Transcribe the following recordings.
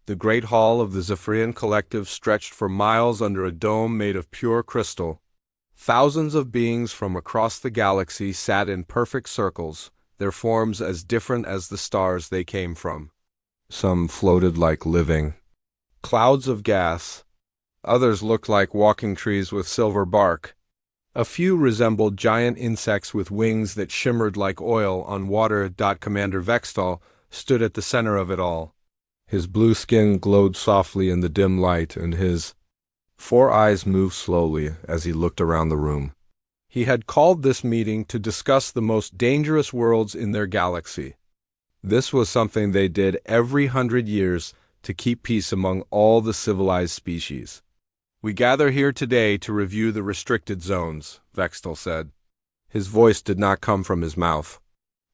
The great hall of the Zephyrian Collective stretched for miles under a dome made of pure crystal. Thousands of beings from across the galaxy sat in perfect circles, their forms as different as the stars they came from. Some floated like living clouds of gas. Others looked like walking trees with silver bark. A few resembled giant insects with wings that shimmered like oil on water. Commander Vextal stood at the center of it all. His blue skin glowed softly in the dim light, and his 4 eyes moved slowly as he looked around the room. He had called this meeting to discuss the most dangerous worlds in their galaxy. This was something they did every 100 years to keep peace among all the civilized species. "We gather here today to review the restricted zones," Vextal said. His voice did not come from his mouth.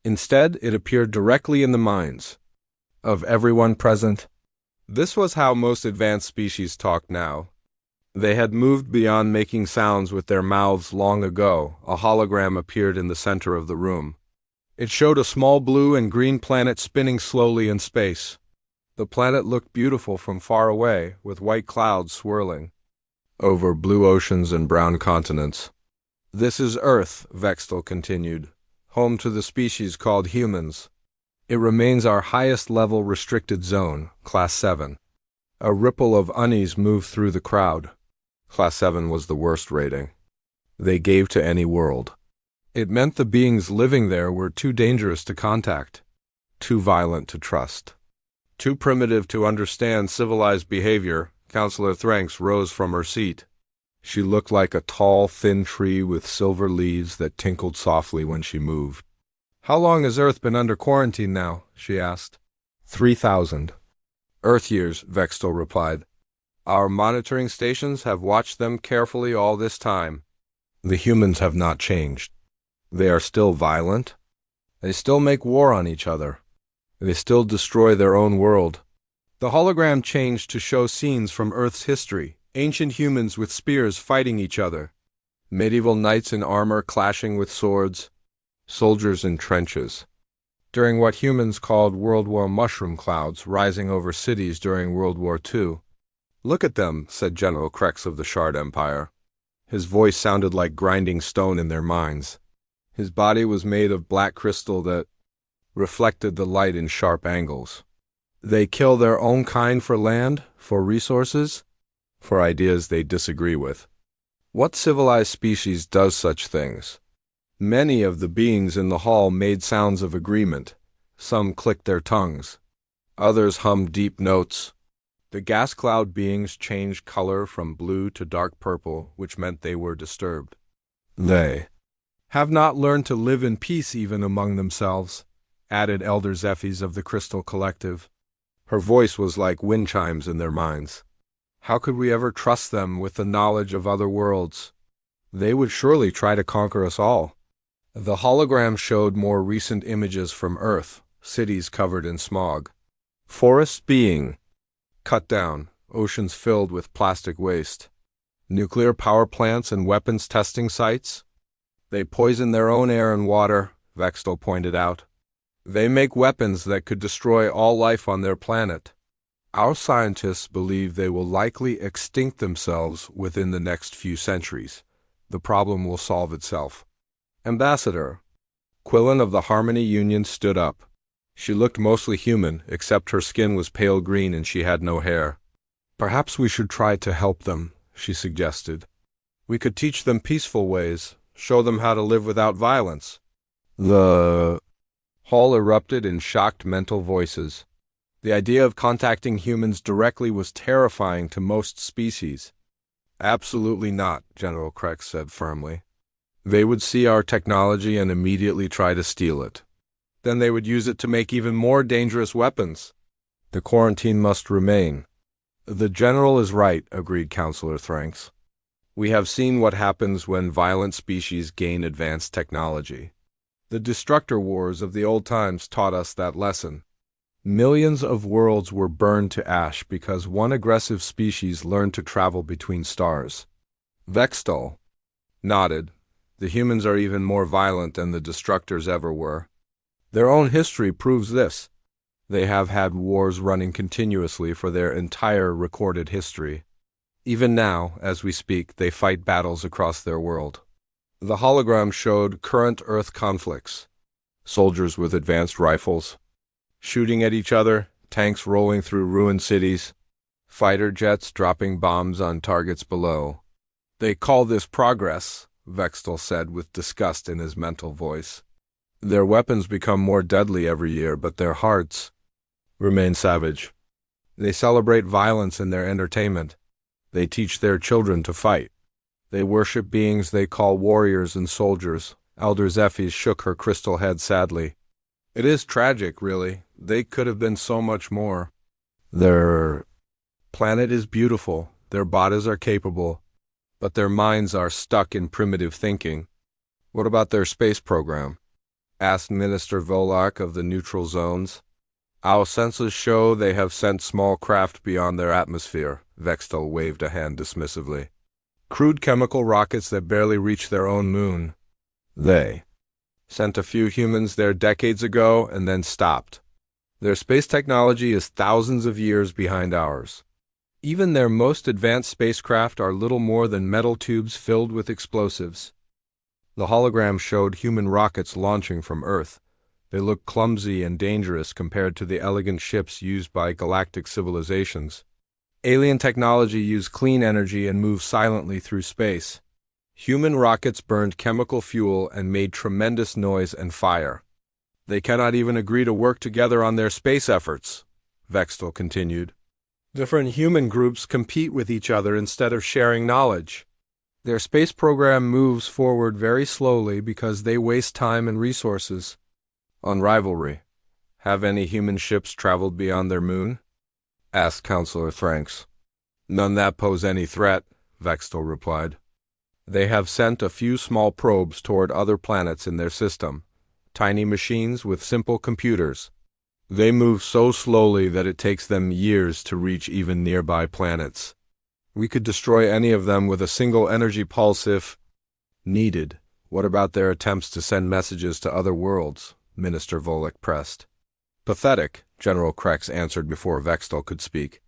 Instead, it appeared directly in the minds of everyone present. This was how most advanced species talked now. They had moved beyond making sounds with their mouths long ago. A hologram appeared in the center of the room. It showed a small blue and green planet spinning slowly in space. The planet looked beautiful from far away, with white clouds swirling over blue oceans and brown continents. "This is Earth," Vextal continued, "home to the species called humans. It remains our highest-level restricted zone, Class 7. A ripple of unease moved through the crowd. Class 7 was the worst rating they gave to any world. It meant the beings living there were too dangerous to contact, too violent to trust, too primitive to understand civilized behavior. Counselor Thranks rose from her seat. She looked like a tall, thin tree with silver leaves that tinkled softly when she moved. "How long has Earth been under quarantine now?" she asked. 3,000. "Earth years," Vextal replied. "Our monitoring stations have watched them carefully all this time. The humans have not changed. They are still violent. They still make war on each other. They still destroy their own world." The hologram changed to show scenes from Earth's history. Ancient humans with spears fighting each other. Medieval knights in armor clashing with swords. Soldiers in trenches. During what humans called World War mushroom clouds rising over cities during World War II. "Look at them," said General Krex of the Shard Empire. His voice sounded like grinding stone in their minds. His body was made of black crystal that reflected the light in sharp angles. "They kill their own kind for land, for resources, for ideas they disagree with. What civilized species does such things?" Many of the beings in the hall made sounds of agreement. Some clicked their tongues. Others hummed deep notes. The gas cloud beings changed color from blue to dark purple, which meant they were disturbed. "They have not learned to live in peace even among themselves," added Elder Zephys of the Crystal Collective. Her voice was like wind chimes in their minds. "How could we ever trust them with the knowledge of other worlds? They would surely try to conquer us all." The hologram showed more recent images from Earth, cities covered in smog, forests being cut down, oceans filled with plastic waste, nuclear power plants and weapons testing sites. "They poison their own air and water," Vextal pointed out. "They make weapons that could destroy all life on their planet. Our scientists believe they will likely extinct themselves within the next few centuries. The problem will solve itself." "Ambassador." Quillen of the Harmony Union stood up. She looked mostly human, except her skin was pale green and she had no hair. "Perhaps we should try to help them," she suggested. "We could teach them peaceful ways, show them how to live without violence." The hall erupted in shocked mental voices. The idea of contacting humans directly was terrifying to most species. "Absolutely not," General Krex said firmly. "They would see our technology and immediately try to steal it. Then they would use it to make even more dangerous weapons. The quarantine must remain." "The General is right," agreed Counselor Thranks. "We have seen what happens when violent species gain advanced technology. The destructor wars of the old times taught us that lesson. Millions of worlds were burned to ash because one aggressive species learned to travel between stars." Vextal nodded. "The humans are even more violent than the destructors ever were. Their own history proves this. They have had wars running continuously for their entire recorded history. Even now, as we speak, they fight battles across their world. The hologram showed current Earth conflicts. Soldiers with advanced rifles, shooting at each other, tanks rolling through ruined cities, fighter jets dropping bombs on targets below. They call this progress, Vextel said with disgust in his mental voice. Their weapons become more deadly every year, but their hearts remain savage. They celebrate violence in their entertainment. They teach their children to fight. They worship beings they call warriors and soldiers. Elder Zephyr shook her crystal head sadly. It is tragic, really. They could have been so much more. Their planet is beautiful, their bodies are capable, but their minds are stuck in primitive thinking. What about their space program? Asked Minister Volak of the neutral zones. Our senses show they have sent small craft beyond their atmosphere. Vextel waved a hand dismissively. Crude chemical rockets that barely reach their own moon. They sent a few humans there decades ago and then stopped. Their space technology is thousands of years behind ours. Even their most advanced spacecraft are little more than metal tubes filled with explosives. The hologram showed human rockets launching from Earth. They look clumsy and dangerous compared to the elegant ships used by galactic civilizations. Alien technology used clean energy and moved silently through space. Human rockets burned chemical fuel and made tremendous noise and fire. They cannot even agree to work together on their space efforts, Vextel continued. Different human groups compete with each other instead of sharing knowledge. Their space program moves forward very slowly because they waste time and resources on rivalry. Have any human ships traveled beyond their moon? Asked Counselor Franks. None that pose any threat, Vextel replied. They have sent a few small probes toward other planets in their system, tiny machines with simple computers. They move so slowly that it takes them years to reach even nearby planets. We could destroy any of them with a single energy pulse if needed. What about their attempts to send messages to other worlds? Minister Volek pressed. Pathetic, General Krex answered before Vextel could speak.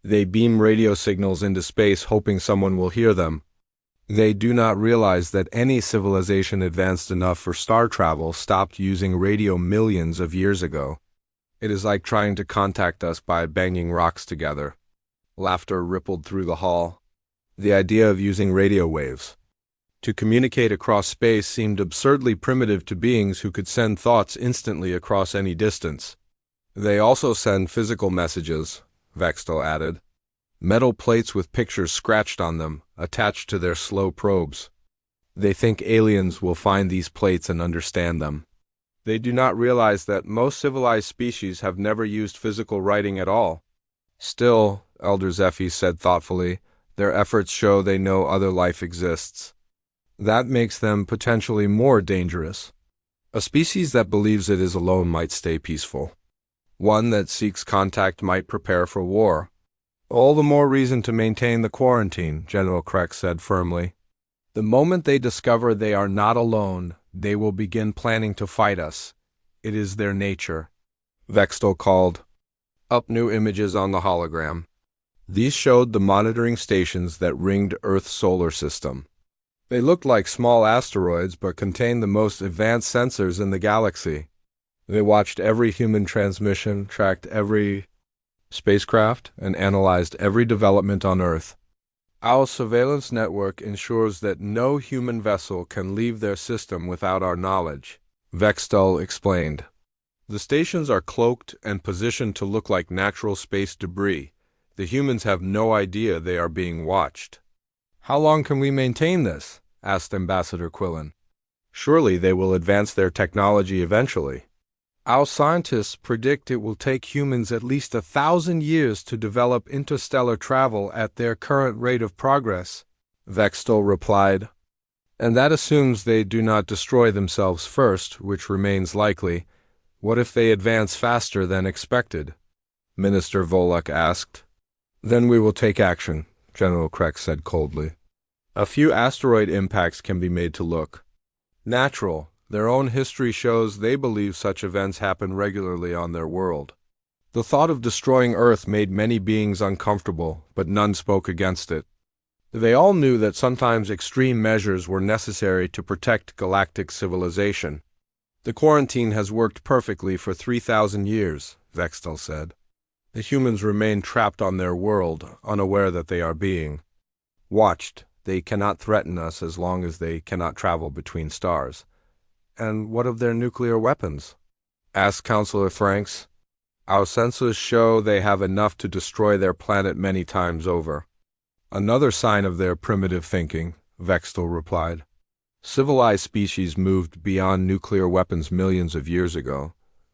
They beam radio signals into space hoping someone will hear them. They do not realize that any civilization advanced enough for star travel stopped using radio millions of years ago. It is like trying to contact us by banging rocks together. Laughter rippled through the hall. The idea of using radio waves to communicate across space seemed absurdly primitive to beings who could send thoughts instantly across any distance. They also send physical messages, Vextel added. Metal plates with pictures scratched on them, attached to their slow probes. They think aliens will find these plates and understand them. They do not realize that most civilized species have never used physical writing at all. Still, Elder Zephyr said thoughtfully, their efforts show they know other life exists. That makes them potentially more dangerous. A species that believes it is alone might stay peaceful. One that seeks contact might prepare for war. All the more reason to maintain the quarantine, General Krex said firmly. The moment they discover they are not alone, they will begin planning to fight us. It is their nature. Vextel called up new images on the hologram. These showed the monitoring stations that ringed Earth's solar system. They looked like small asteroids but contained the most advanced sensors in the galaxy. They watched every human transmission, tracked every spacecraft, and analyzed every development on Earth. Our surveillance network ensures that no human vessel can leave their system without our knowledge, Vextel explained. The stations are cloaked and positioned to look like natural space debris. The humans have no idea they are being watched. How long can we maintain this? Asked Ambassador Quillen. Surely they will advance their technology eventually. Our scientists predict it will take humans at least 1,000 years to develop interstellar travel at their current rate of progress, Vextel replied. And that assumes they do not destroy themselves first, which remains likely. What if they advance faster than expected? Minister Volek asked. Then we will take action, General Krex said coldly. A few asteroid impacts can be made to look natural. Their own history shows they believe such events happen regularly on their world. The thought of destroying Earth made many beings uncomfortable, but none spoke against it. They all knew that sometimes extreme measures were necessary to protect galactic civilization. The quarantine has worked perfectly for 3,000 years, Vextel said. The humans remain trapped on their world, unaware that they are being watched. They cannot threaten us as long as they cannot travel between stars. And what of their nuclear weapons? Asked Counselor Franks. Our sensors show they have enough to destroy their planet many times over. Another sign of their primitive thinking, Vextel replied. Civilized species moved beyond nuclear weapons millions of years ago.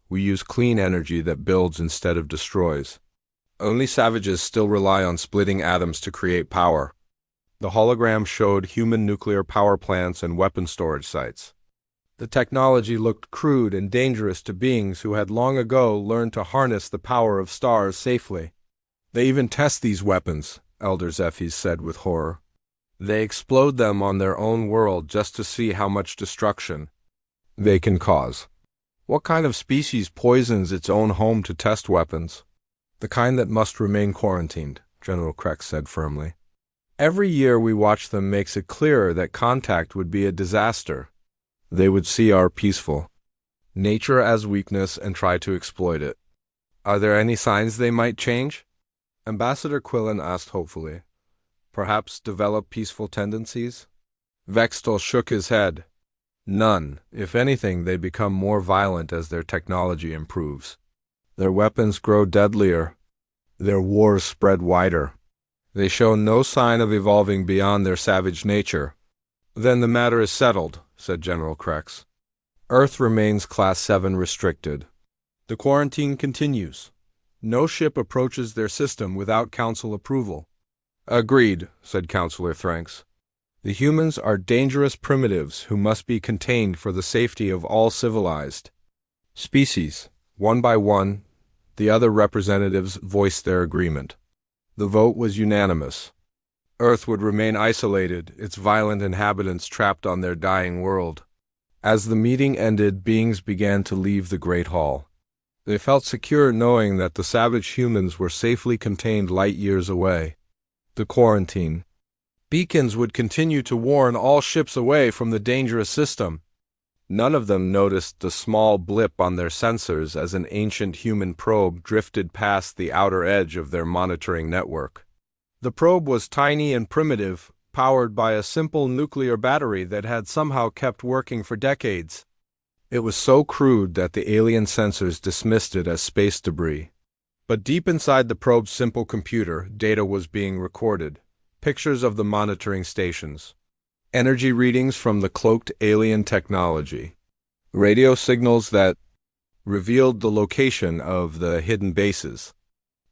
We use clean energy that builds instead of destroys. Only savages still rely on splitting atoms to create power. The hologram showed human nuclear power plants and weapon storage sites. The technology looked crude and dangerous to beings who had long ago learned to harness the power of stars safely. They even test these weapons, Elder Zephys said with horror. They explode them on their own world just to see how much destruction they can cause. What kind of species poisons its own home to test weapons? The kind that must remain quarantined, General Krex said firmly. Every year we watch them makes it clearer that contact would be a disaster. They would see our peaceful nature as weakness and try to exploit it. Are there any signs they might change? Ambassador Quillen asked hopefully. Perhaps develop peaceful tendencies? Vextel shook his head. None. If anything, they become more violent as their technology improves. Their weapons grow deadlier. Their wars spread wider. They show no sign of evolving beyond their savage nature. Then the matter is settled, said General Krex. Earth remains Class 7 restricted. The quarantine continues. No ship approaches their system without Council approval. Agreed, said Counselor Franks. The humans are dangerous primitives who must be contained for the safety of all civilized species. One by one, the other representatives voiced their agreement. The vote was unanimous. Earth would remain isolated, its violent inhabitants trapped on their dying world. As the meeting ended, beings began to leave the Great Hall. They felt secure knowing that the savage humans were safely contained light years away. The quarantine beacons would continue to warn all ships away from the dangerous system. None of them noticed the small blip on their sensors as an ancient human probe drifted past the outer edge of their monitoring network. The probe was tiny and primitive, powered by a simple nuclear battery that had somehow kept working for decades. It was so crude that the alien sensors dismissed it as space debris. But deep inside the probe's simple computer, data was being recorded. Pictures of the monitoring stations. Energy readings from the cloaked alien technology. Radio signals that revealed the location of the hidden bases.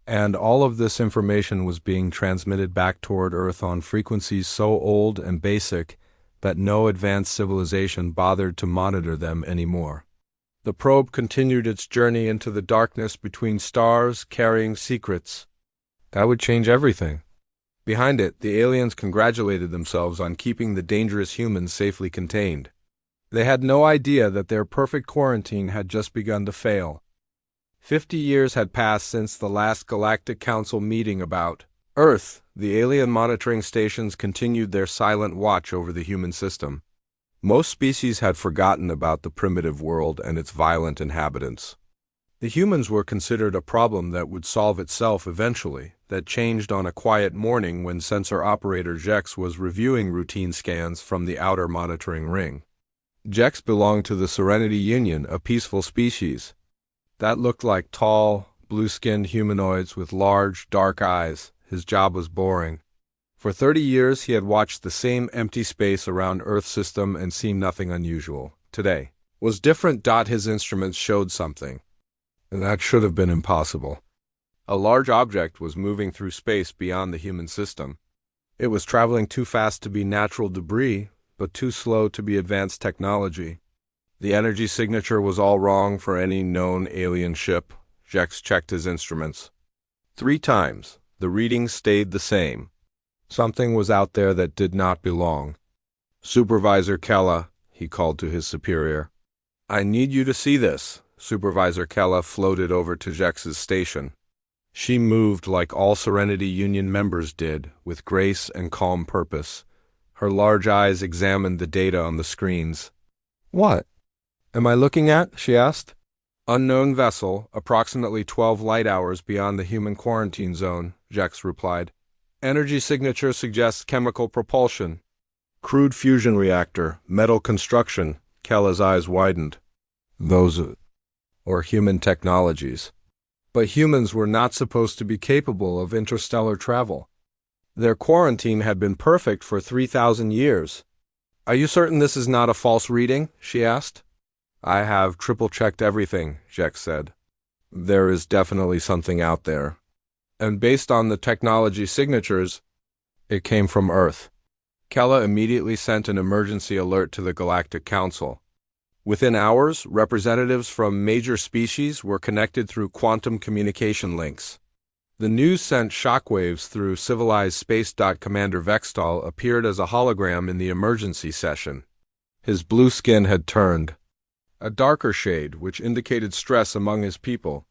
And all of this information was being transmitted back toward Earth on frequencies so old and basic that no advanced civilization bothered to monitor them anymore. The probe continued its journey into the darkness between stars, carrying secrets. That would change everything. Behind it, the aliens congratulated themselves on keeping the dangerous humans safely contained. They had no idea that their perfect quarantine had just begun to fail. 50 years had passed since the last Galactic Council meeting about Earth. The alien monitoring stations continued their silent watch over the human system. Most species had forgotten about the primitive world and its violent inhabitants. The humans were considered a problem that would solve itself eventually, that changed on a quiet morning when sensor operator Jex was reviewing routine scans from the outer monitoring ring. Jex belonged to the Serenity Union, a peaceful species. That looked like tall, blue-skinned humanoids with large, dark eyes. His job was boring. For 30 years he had watched the same empty space around Earth system and seen nothing unusual. Today was different. His instruments showed something. That should have been impossible. A large object was moving through space beyond the human system. It was traveling too fast to be natural debris, but too slow to be advanced technology. The energy signature was all wrong for any known alien ship. Jex checked his instruments 3 times. The readings stayed the same. Something was out there that did not belong. Supervisor Kella, he called to his superior. I need you to see this. Supervisor Kella floated over to Jex's station. She moved like all Serenity Union members did, with grace and calm purpose. Her large eyes examined the data on the screens. "What am I looking at?" she asked. "Unknown vessel, approximately 12 light hours beyond the human quarantine zone," Jex replied. "Energy signature suggests chemical propulsion. Crude fusion reactor, metal construction." Kella's eyes widened. Those or human technologies. But humans were not supposed to be capable of interstellar travel. Their quarantine had been perfect for 3,000 years. "Are you certain this is not a false reading?" she asked. "I have triple-checked everything," Jex said. "There is definitely something out there. And based on the technology signatures, it came from Earth." Kella immediately sent an emergency alert to the Galactic Council. Within hours, representatives from major species were connected through quantum communication links. The news sent shockwaves through civilized space. Commander Vextal appeared as a hologram in the emergency session. His blue skin had turned a darker shade, which indicated stress among his people.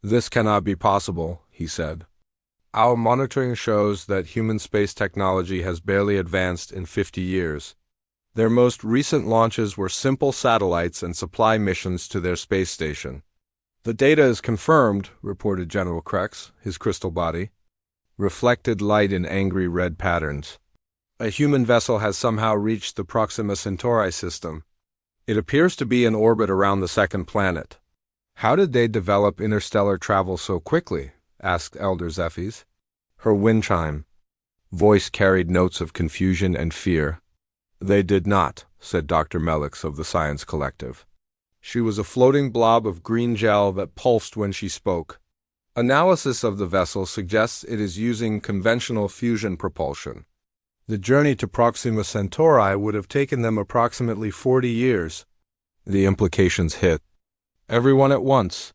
"This cannot be possible," he said. "Our monitoring shows that human space technology has barely advanced in 50 years. Their most recent launches were simple satellites and supply missions to their space station." "The data is confirmed," reported General Krex, his crystal body. Reflected light in angry red patterns. "A human vessel has somehow reached the Proxima Centauri system. It appears to be in orbit around the second planet." "How did they develop interstellar travel so quickly?" asked Elder Zephes. Her wind chime voice carried notes of confusion and fear. "They did not," said Dr. Melix of the Science Collective. She was a floating blob of green gel that pulsed when she spoke. "Analysis of the vessel suggests it is using conventional fusion propulsion. The journey to Proxima Centauri would have taken them approximately 40 years. The implications hit everyone at once.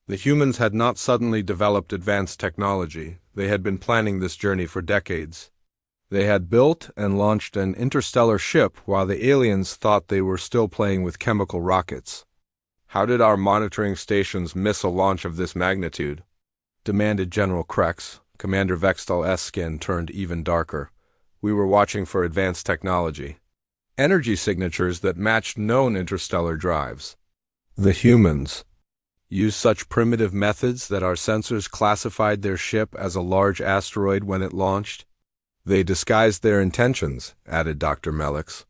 The humans had not suddenly developed advanced technology. They had been planning this journey for decades. They had built and launched an interstellar ship while the aliens thought they were still playing with chemical rockets. "How did our monitoring stations miss a launch of this magnitude?" demanded General Krex. Commander Vextal's skin turned even darker. "We were watching for advanced technology. Energy signatures that matched known interstellar drives. The humans used such primitive methods that our sensors classified their ship as a large asteroid when it launched. They disguised their intentions," added Dr. Melix.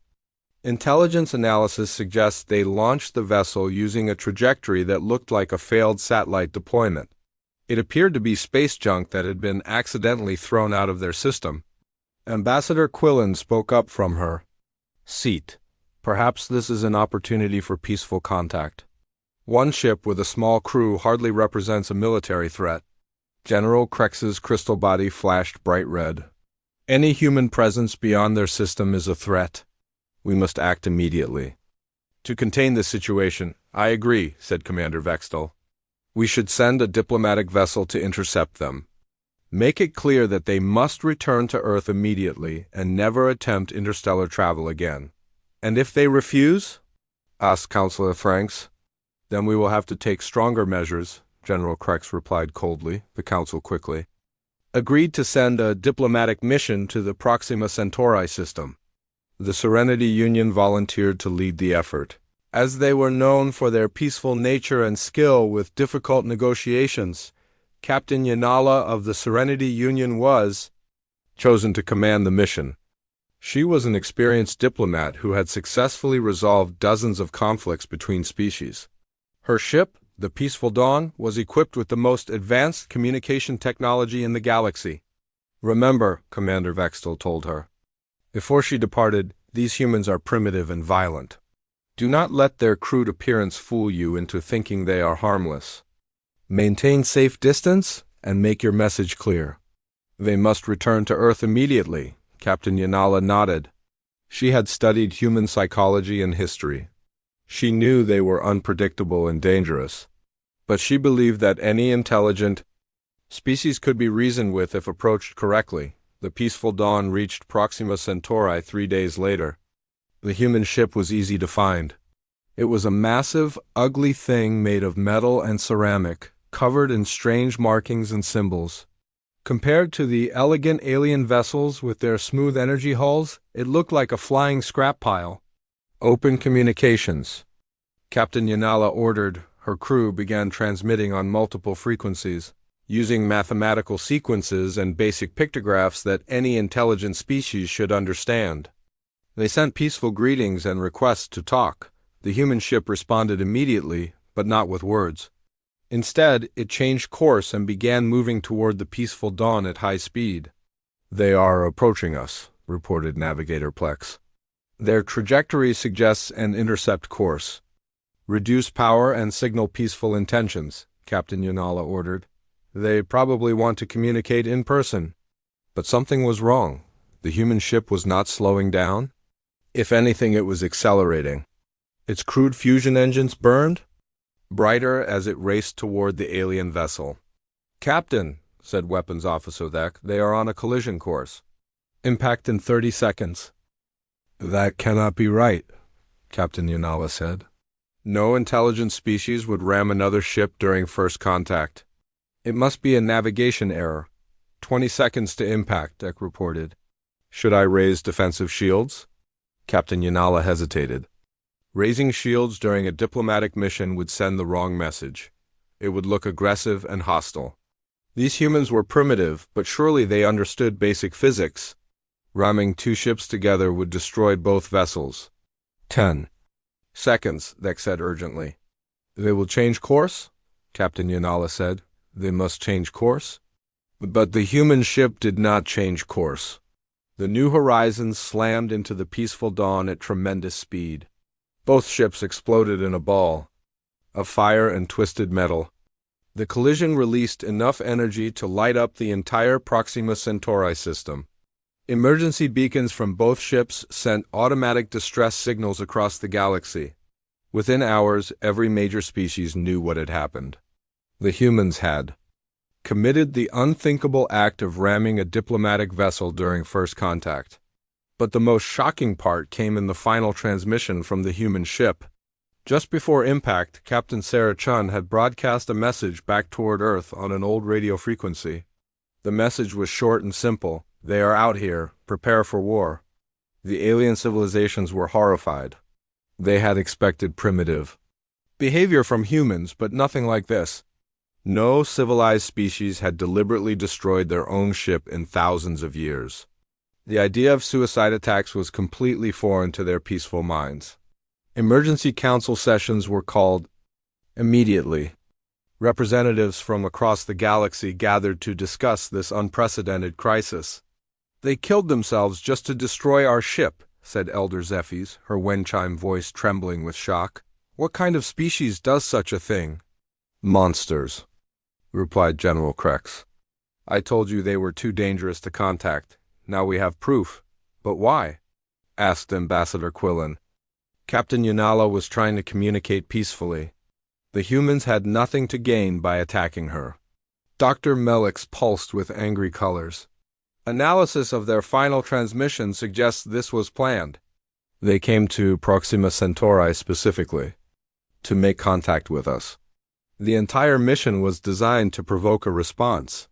"Intelligence analysis suggests they launched the vessel using a trajectory that looked like a failed satellite deployment. It appeared to be space junk that had been accidentally thrown out of their system." Ambassador Quillen spoke up from her seat. "Perhaps this is an opportunity for peaceful contact. One ship with a small crew hardly represents a military threat." General Krex's crystal body flashed bright red. "Any human presence beyond their system is a threat. We must act immediately to contain this situation." "I agree," said Commander Vextal. "We should send a diplomatic vessel to intercept them. Make it clear that they must return to Earth immediately and never attempt interstellar travel again." "And if they refuse?" asked Councilor Franks. "Then we will have to take stronger measures," General Krex replied coldly. The Council quickly agreed to send a diplomatic mission to the Proxima Centauri system. The Serenity Union volunteered to lead the effort. As they were known for their peaceful nature and skill with difficult negotiations, Captain Yanala of the Serenity Union was chosen to command the mission. She was an experienced diplomat who had successfully resolved dozens of conflicts between species. Her ship, the Peaceful Dawn, was equipped with the most advanced communication technology in the galaxy. "Remember," Commander Vextal told her, before she departed, "these humans are primitive and violent. Do not let their crude appearance fool you into thinking they are harmless. Maintain safe distance and make your message clear. They must return to Earth immediately." Captain Yanala nodded. She had studied human psychology and history. She knew they were unpredictable and dangerous, but she believed that any intelligent species could be reasoned with if approached correctly. The Peaceful Dawn reached Proxima Centauri 3 days later. The human ship was easy to find. It was a massive, ugly thing made of metal and ceramic, covered in strange markings and symbols. Compared to the elegant alien vessels with their smooth energy hulls, it looked like a flying scrap pile. Open communications. Captain Yanala ordered. Her crew began transmitting on multiple frequencies, using mathematical sequences and basic pictographs that any intelligent species should understand. They sent peaceful greetings and requests to talk. The human ship responded immediately, but not with words. Instead, it changed course and began moving toward the peaceful dawn at high speed. "They are approaching us," reported Navigator Plex. "Their trajectory suggests an intercept course. Reduce power and signal peaceful intentions," Captain Yanala ordered. "They probably want to communicate in person." But something was wrong. The human ship was not slowing down. If anything, it was accelerating. Its crude fusion engines burned brighter as it raced toward the alien vessel. "Captain," said Weapons Officer Thek, "they are on a collision course. Impact in 30 seconds. "That cannot be right," Captain Yanala said. "No intelligent species would ram another ship during first contact. It must be a navigation error. 20 seconds to impact," Thek reported. "Should I raise defensive shields?" Captain Yanala hesitated. Raising shields during a diplomatic mission would send the wrong message. It would look aggressive and hostile. These humans were primitive, but surely they understood basic physics. Ramming two ships together would destroy both vessels. 10 seconds, Thek said urgently. "They will change course?" Captain Yanala said. "They must change course?" But the human ship did not change course. The New Horizons slammed into the peaceful dawn at tremendous speed. Both ships exploded in a ball of fire and twisted metal. The collision released enough energy to light up the entire Proxima Centauri system. Emergency beacons from both ships sent automatic distress signals across the galaxy. Within hours, every major species knew what had happened. The humans had committed the unthinkable act of ramming a diplomatic vessel during first contact. But the most shocking part came in the final transmission from the human ship. Just before impact, Captain Sarah Chun had broadcast a message back toward Earth on an old radio frequency. The message was short and simple. "They are out here. Prepare for war." The alien civilizations were horrified. They had expected primitive behavior from humans, but nothing like this. No civilized species had deliberately destroyed their own ship in thousands of years. The idea of suicide attacks was completely foreign to their peaceful minds. Emergency council sessions were called immediately. Representatives from across the galaxy gathered to discuss this unprecedented crisis. "They killed themselves just to destroy our ship," said Elder Zephys, her Wenchime voice trembling with shock. "What kind of species does such a thing?" "Monsters," replied General Krex. "I told you they were too dangerous to contact. Now we have proof." "But why?" asked Ambassador Quillen. Captain Yanala was trying to communicate peacefully. The humans had nothing to gain by attacking her. Dr. Melix pulsed with angry colors. "Analysis of their final transmission suggests this was planned. They came to Proxima Centauri specifically to make contact with us. The entire mission was designed to provoke a response."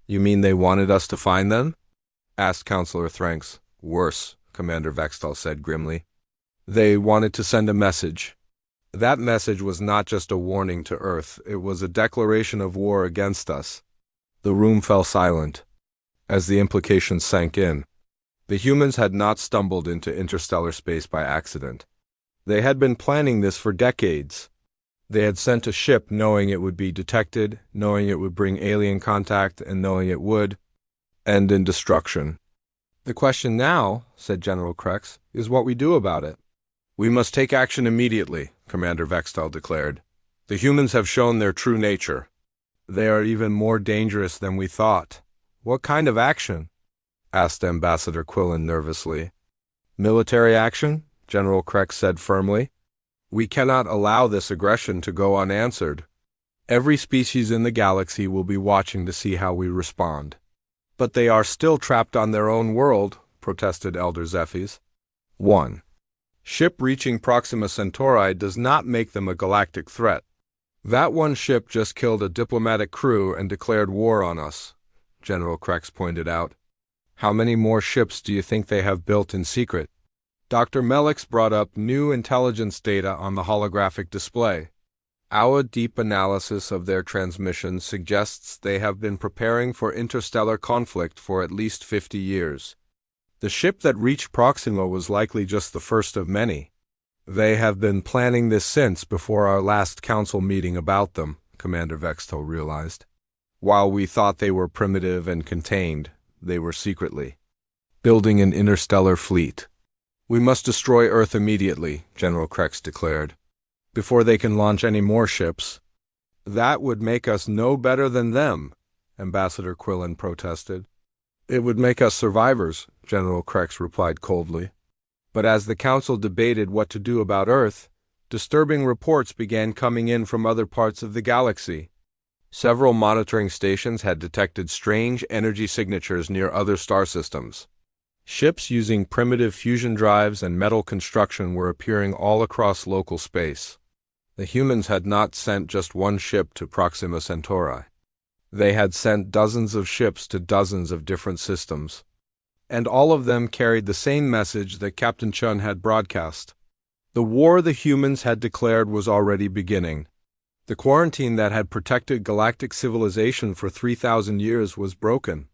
"You mean they wanted us to find them?" asked Counselor Thranks. "Worse," Commander Vextal said grimly. "They wanted to send a message. That message was not just a warning to Earth, it was a declaration of war against us." The room fell silent as the implications sank in. The humans had not stumbled into interstellar space by accident. They had been planning this for decades. They had sent a ship knowing it would be detected, knowing it would bring alien contact, and knowing it would end in destruction. "The question now," said General Krex, "is what we do about it." "We must take action immediately," Commander Vextal declared. "The humans have shown their true nature. They are even more dangerous than we thought." "What kind of action?" asked Ambassador Quillen nervously. "Military action," General Krex said firmly. "We cannot allow this aggression to go unanswered. Every species in the galaxy will be watching to see how we respond." "But they are still trapped on their own world," protested Elder Zephys. 1. Ship reaching Proxima Centauri does not make them a galactic threat. That one ship just killed a diplomatic crew and declared war on us, General Krex pointed out. How many more ships do you think they have built in secret? Dr. Melix brought up new intelligence data on the holographic display. Our deep analysis of their transmissions suggests they have been preparing for interstellar conflict for at least 50 years. The ship that reached Proxima was likely just the first of many. They have been planning this since before our last council meeting about them, Commander Vexto realized. While we thought they were primitive and contained, they were secretly building an interstellar fleet. We must destroy Earth immediately, General Krex declared, before they can launch any more ships. That would make us no better than them, Ambassador Quillen protested. It would make us survivors, General Krex replied coldly. But as the council debated what to do about Earth, disturbing reports began coming in from other parts of the galaxy. Several monitoring stations had detected strange energy signatures near other star systems. Ships using primitive fusion drives and metal construction were appearing all across local space. The humans had not sent just one ship to Proxima Centauri. They had sent dozens of ships to dozens of different systems. And all of them carried the same message that Captain Chun had broadcast. The war the humans had declared was already beginning. The quarantine that had protected galactic civilization for 3,000 years was broken.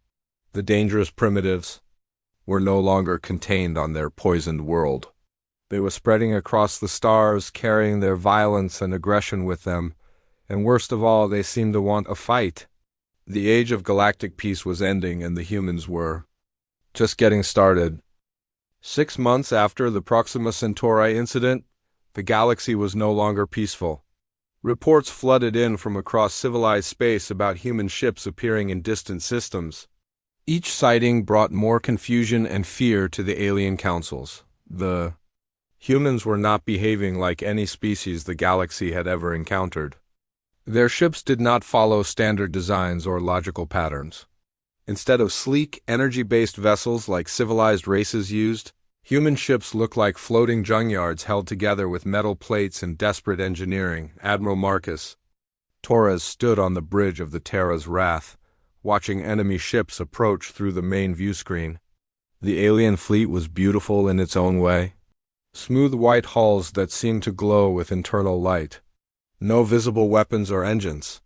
The dangerous primitives were no longer contained on their poisoned world. They were spreading across the stars, carrying their violence and aggression with them, and worst of all, they seemed to want a fight. The age of galactic peace was ending, and the humans were just getting started. 6 months after the Proxima Centauri incident, the galaxy was no longer peaceful. Reports flooded in from across civilized space about human ships appearing in distant systems. Each sighting brought more confusion and fear to the alien councils. The humans were not behaving like any species the galaxy had ever encountered. Their ships did not follow standard designs or logical patterns. Instead of sleek, energy-based vessels like civilized races used, human ships looked like floating junkyards held together with metal plates and desperate engineering. Admiral Marcus Torres stood on the bridge of the Terra's Wrath, watching enemy ships approach through the main view screen. The alien fleet was beautiful in its own way. Smooth white hulls that seemed to glow with internal light. No visible weapons or engines.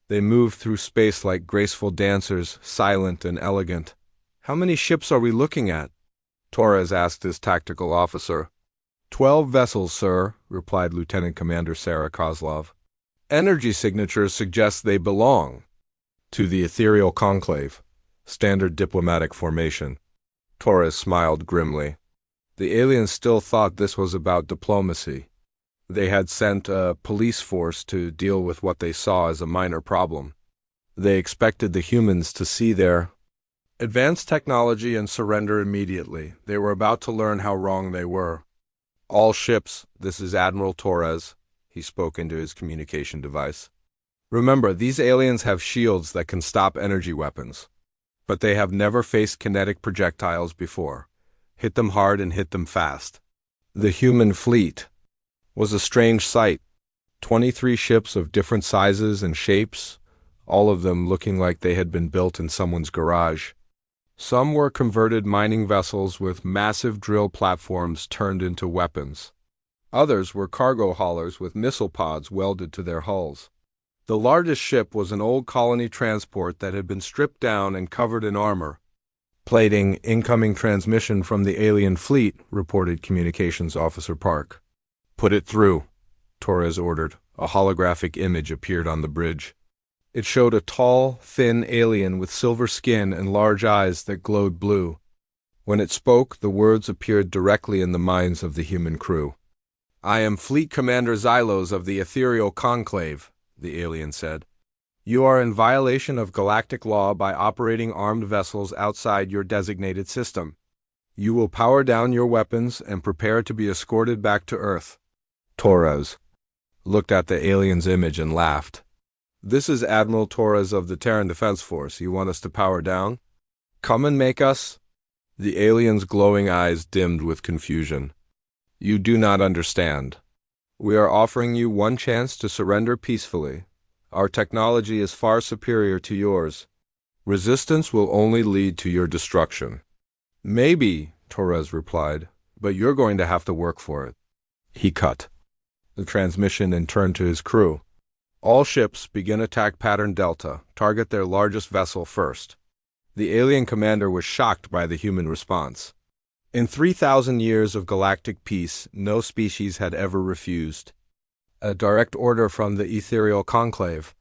They moved through space like graceful dancers, silent and elegant. How many ships are we looking at? Torres asked his tactical officer. 12 vessels, sir, replied Lieutenant Commander Sarah Kozlov. Energy signatures suggest they belong to the ethereal conclave, standard diplomatic formation. Torres smiled grimly. The aliens still thought this was about diplomacy. They had sent a police force to deal with what they saw as a minor problem. They expected the humans to see their advanced technology and surrender immediately. They were about to learn how wrong they were. All ships, this is Admiral Torres, he spoke into his communication device. Remember, these aliens have shields that can stop energy weapons. But they have never faced kinetic projectiles before. Hit them hard and hit them fast. The human fleet was a strange sight. 23 ships of different sizes and shapes, all of them looking like they had been built in someone's garage. Some were converted mining vessels with massive drill platforms turned into weapons. Others were cargo haulers with missile pods welded to their hulls. The largest ship was an old colony transport that had been stripped down and covered in armor. Plating incoming transmission from the alien fleet, reported Communications Officer Park. Put it through, Torres ordered. A holographic image appeared on the bridge. It showed a tall, thin alien with silver skin and large eyes that glowed blue. When it spoke, the words appeared directly in the minds of the human crew. I am Fleet Commander Xylos of the Ethereal Conclave, the alien said. You are in violation of galactic law by operating armed vessels outside your designated system. You will power down your weapons and prepare to be escorted back to Earth. Torres looked at the alien's image and laughed. This is Admiral Torres of the Terran Defense Force. You want us to power down? Come and make us? The alien's glowing eyes dimmed with confusion. You do not understand. We are offering you one chance to surrender peacefully. Our technology is far superior to yours. Resistance will only lead to your destruction. Maybe, Torres replied, but you're going to have to work for it. He cut the transmission and turned to his crew. All ships begin attack pattern Delta. Target their largest vessel first. The alien commander was shocked by the human response. In 3,000 years of galactic peace, no species had ever refused. A direct order from the ethereal conclave.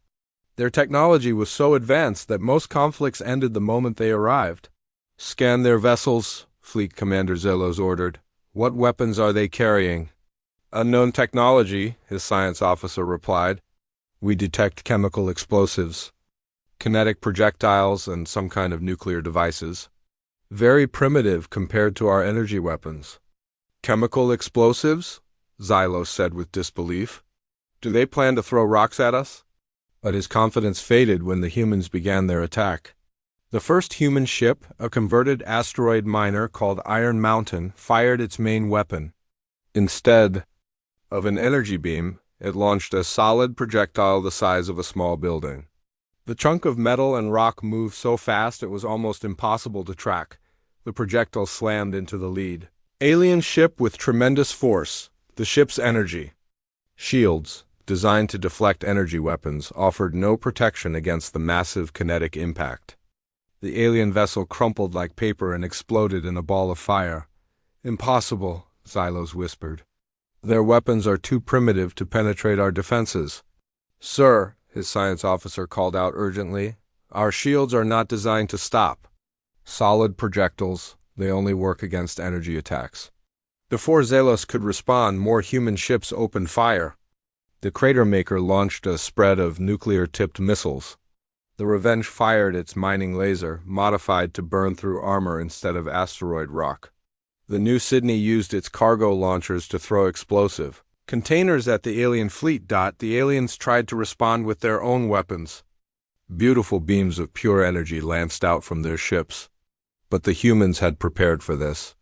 Their technology was so advanced that most conflicts ended the moment they arrived. Scan their vessels, Fleet Commander Zelos ordered. What weapons are they carrying? Unknown technology, his science officer replied. We detect chemical explosives, kinetic projectiles, and some kind of nuclear devices. Very primitive compared to our energy weapons. Chemical explosives? Xylos said with disbelief. Do they plan to throw rocks at us? But his confidence faded when the humans began their attack. The first human ship, a converted asteroid miner called Iron Mountain, fired its main weapon. Instead of an energy beam, it launched a solid projectile the size of a small building. The chunk of metal and rock moved so fast it was almost impossible to track. The projectile slammed into the lead. Alien ship with tremendous force. The ship's energy. Shields, designed to deflect energy weapons, offered no protection against the massive kinetic impact. The alien vessel crumpled like paper and exploded in a ball of fire. Impossible, Xylos whispered. Their weapons are too primitive to penetrate our defenses. Sir, his science officer called out urgently, our shields are not designed to stop. Solid projectiles, they only work against energy attacks. Before Zelos could respond, more human ships opened fire. The crater maker launched a spread of nuclear-tipped missiles. The Revenge fired its mining laser, modified to burn through armor instead of asteroid rock. The New Sydney used its cargo launchers to throw explosive containers at the alien fleet. The aliens tried to respond with their own weapons. Beautiful beams of pure energy lanced out from their ships. But the humans had prepared for this.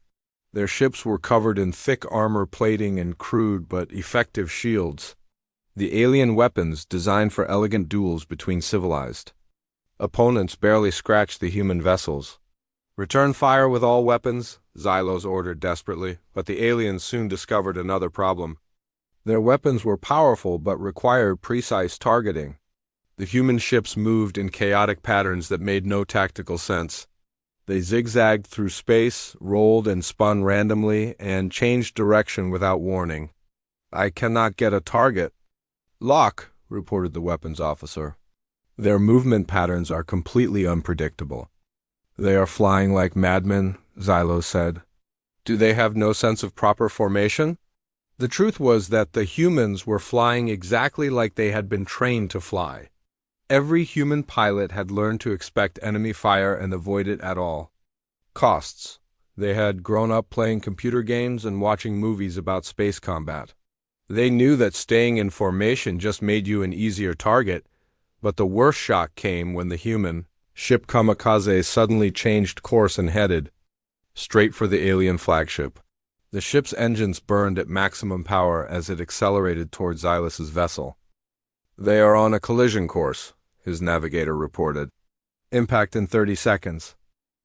Their ships were covered in thick armor plating and crude but effective shields. The alien weapons designed for elegant duels between civilized opponents barely scratched the human vessels. Return fire with all weapons, Xylos ordered desperately, but the aliens soon discovered another problem. Their weapons were powerful but required precise targeting. The human ships moved in chaotic patterns that made no tactical sense. They zigzagged through space, rolled and spun randomly, and changed direction without warning. I cannot get a target. Lock, reported the weapons officer. Their movement patterns are completely unpredictable. They are flying like madmen, Xylos said. Do they have no sense of proper formation? The truth was that the humans were flying exactly like they had been trained to fly. Every human pilot had learned to expect enemy fire and avoid it at all costs. They had grown up playing computer games and watching movies about space combat. They knew that staying in formation just made you an easier target, but the worst shock came when the human ship Kamikaze suddenly changed course and headed straight for the alien flagship. The ship's engines burned at maximum power as it accelerated toward Xylos's vessel. They are on a collision course, his navigator reported. Impact in 30 seconds.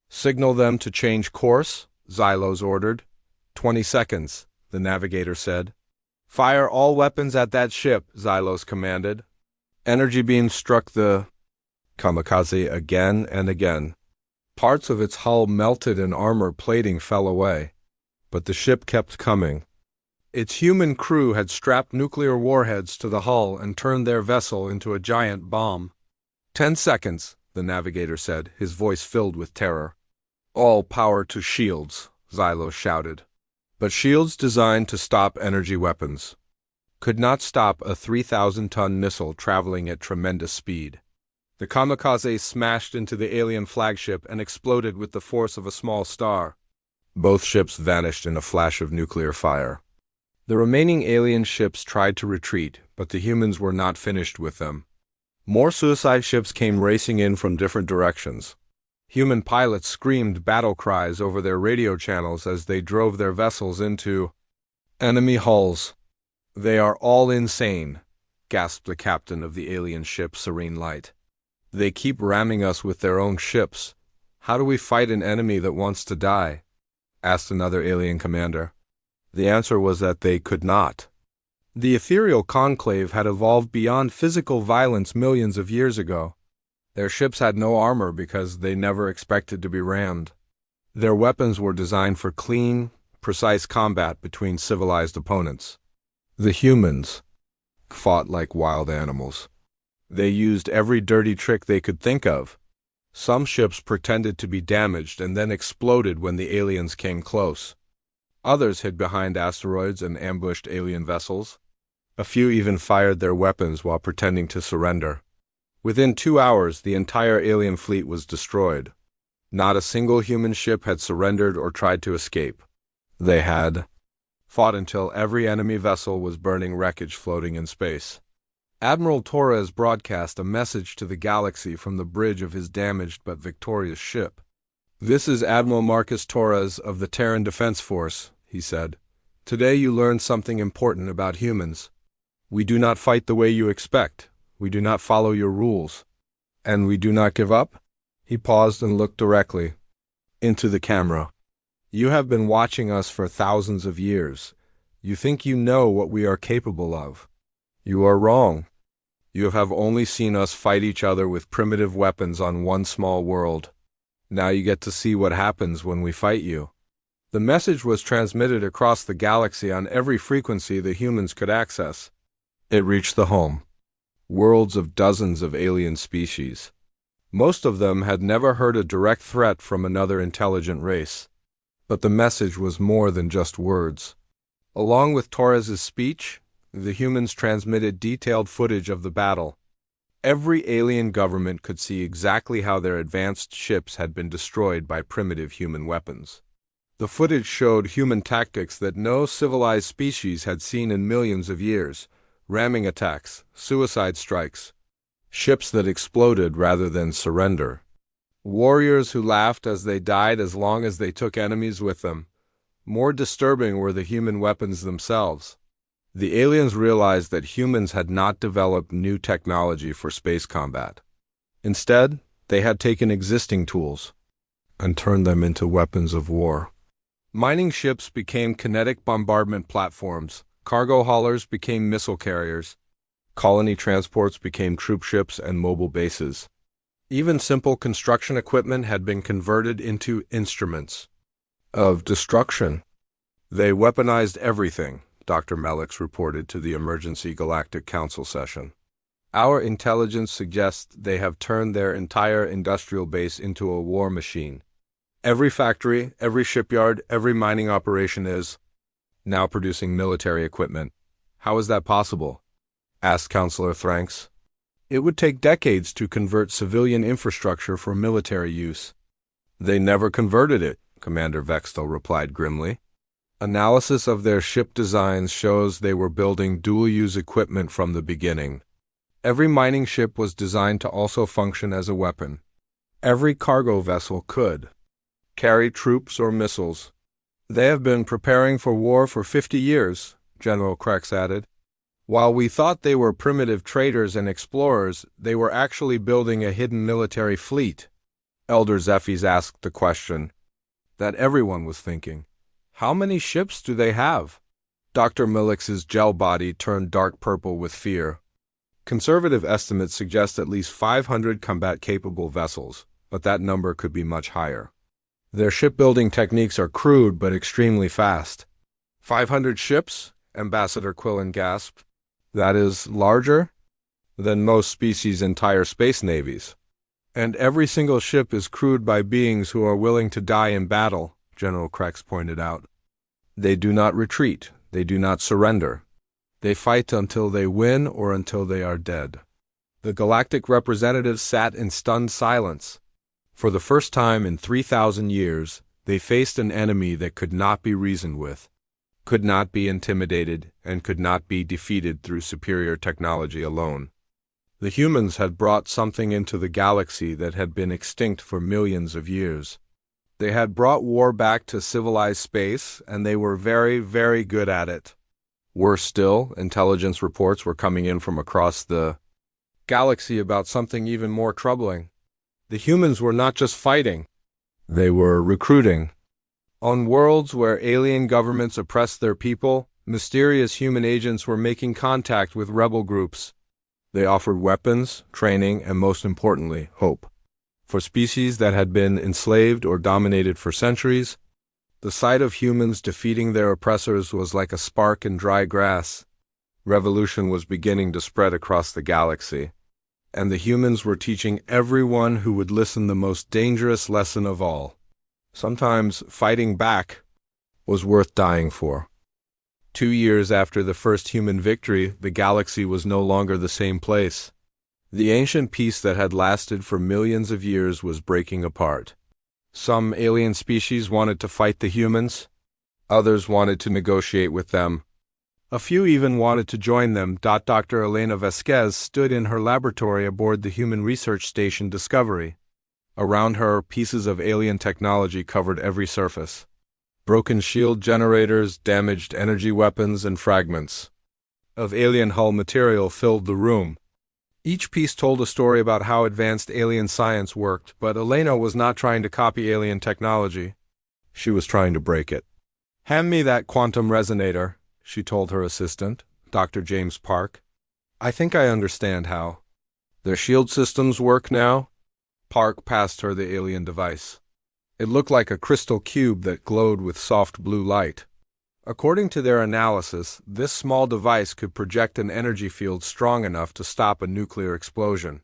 Signal them to change course, Xylos ordered. 20 seconds, the navigator said. Fire all weapons at that ship, Xylos commanded. Energy beams struck the Kamikaze again and again. Parts of its hull melted and armor plating fell away. But the ship kept coming. Its human crew had strapped nuclear warheads to the hull and turned their vessel into a giant bomb. 10 seconds, the navigator said, his voice filled with terror. All power to shields, Xylos shouted. But shields designed to stop energy weapons could not stop a 3,000-ton missile traveling at tremendous speed. The Kamikaze smashed into the alien flagship and exploded with the force of a small star. Both ships vanished in a flash of nuclear fire. The remaining alien ships tried to retreat, but the humans were not finished with them. More suicide ships came racing in from different directions. Human pilots screamed battle cries over their radio channels as they drove their vessels into Enemy hulls. They are all insane, gasped the captain of the alien ship Serene Light. They keep ramming us with their own ships. How do we fight an enemy that wants to die? Asked another alien commander. The answer was that they could not. The ethereal conclave had evolved beyond physical violence millions of years ago. Their ships had no armor because they never expected to be rammed. Their weapons were designed for clean, precise combat between civilized opponents. The humans fought like wild animals. They used every dirty trick they could think of. Some ships pretended to be damaged and then exploded when the aliens came close. Others hid behind asteroids and ambushed alien vessels. A few even fired their weapons while pretending to surrender. Within 2 hours, the entire alien fleet was destroyed. Not a single human ship had surrendered or tried to escape. They had fought until every enemy vessel was burning wreckage floating in space. Admiral Torres broadcast a message to the galaxy from the bridge of his damaged but victorious ship. "This is Admiral Marcus Torres of the Terran Defense Force," he said. "Today you learned something important about humans. We do not fight the way you expect. We do not follow your rules. And we do not give up?" He paused and looked directly into the camera. "You have been watching us for thousands of years. You think you know what we are capable of. You are wrong. You have only seen us fight each other with primitive weapons on one small world. Now you get to see what happens when we fight you." The message was transmitted across the galaxy on every frequency the humans could access. It reached the home worlds of dozens of alien species. Most of them had never heard a direct threat from another intelligent race. But the message was more than just words. Along with Torres's speech, the humans transmitted detailed footage of the battle. Every alien government could see exactly how their advanced ships had been destroyed by primitive human weapons. The footage showed human tactics that no civilized species had seen in millions of years: ramming attacks, suicide strikes, ships that exploded rather than surrender, warriors who laughed as they died as long as they took enemies with them. More disturbing were the human weapons themselves. The aliens realized that humans had not developed new technology for space combat. Instead, they had taken existing tools and turned them into weapons of war. Mining ships became kinetic bombardment platforms. Cargo haulers became missile carriers. Colony transports became troop ships and mobile bases. Even simple construction equipment had been converted into instruments of destruction. They weaponized everything, Dr. Melix reported to the Emergency Galactic Council session. "Our intelligence suggests they have turned their entire industrial base into a war machine. Every factory, every shipyard, every mining operation is now producing military equipment." "How is that possible?" asked Counselor Thranks. "It would take decades to convert civilian infrastructure for military use." "They never converted it," Commander Vextel replied grimly. "Analysis of their ship designs shows they were building dual-use equipment from the beginning. Every mining ship was designed to also function as a weapon. Every cargo vessel could carry troops or missiles. They have been preparing for war for 50 years, General Krex added. While we thought they were primitive traders and explorers, they were actually building a hidden military fleet." Elder Zephes asked the question that everyone was thinking. "How many ships do they have?" Dr. Melix's gel body turned dark purple with fear. "Conservative estimates suggest at least 500 combat-capable vessels, but that number could be much higher. Their shipbuilding techniques are crude but extremely fast." 500 ships? Ambassador Quillen gasped. "That is larger than most species' entire space navies. And every single ship is crewed by beings who are willing to die in battle," General Krex pointed out. "They do not retreat. They do not surrender. They fight until they win or until they are dead." The galactic representatives sat in stunned silence. For the first time in 3,000 years, they faced an enemy that could not be reasoned with, could not be intimidated, and could not be defeated through superior technology alone. The humans had brought something into the galaxy that had been extinct for millions of years. They had brought war back to civilized space, and they were very, very good at it. Worse still, intelligence reports were coming in from across the galaxy about something even more troubling. The humans were not just fighting, they were recruiting. On worlds where alien governments oppressed their people, mysterious human agents were making contact with rebel groups. They offered weapons, training, and most importantly, hope. For species that had been enslaved or dominated for centuries, the sight of humans defeating their oppressors was like a spark in dry grass. Revolution was beginning to spread across the galaxy, and the humans were teaching everyone who would listen the most dangerous lesson of all. Sometimes fighting back was worth dying for. 2 years after the first human victory, the galaxy was no longer the same place. The ancient peace that had lasted for millions of years was breaking apart. Some alien species wanted to fight the humans. Others wanted to negotiate with them. A few even wanted to join them. Dr. Elena Vasquez stood in her laboratory aboard the human research station Discovery. Around her, pieces of alien technology covered every surface. Broken shield generators, damaged energy weapons, and fragments of alien hull material filled the room. Each piece told a story about how advanced alien science worked, but Elena was not trying to copy alien technology. She was trying to break it. "Hand me that quantum resonator," she told her assistant, Dr. James Park. "I think I understand how their shield systems work now." Park passed her the alien device. It looked like a crystal cube that glowed with soft blue light. According to their analysis, this small device could project an energy field strong enough to stop a nuclear explosion.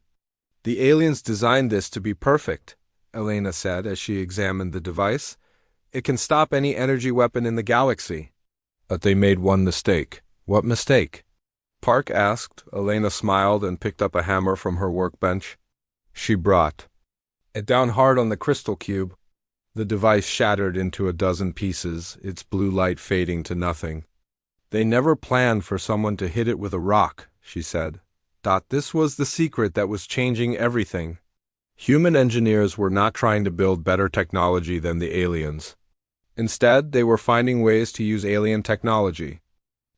"The aliens designed this to be perfect," Elena said as she examined the device. "It can stop any energy weapon in the galaxy." But they made one mistake. "What mistake?" Park asked. Elena smiled and picked up a hammer from her workbench. She brought it down hard on the crystal cube. The device shattered into a dozen pieces, its blue light fading to nothing. "They never planned for someone to hit it with a rock," she said. This was the secret that was changing everything. Human engineers were not trying to build better technology than the aliens. Instead, they were finding ways to use alien technology.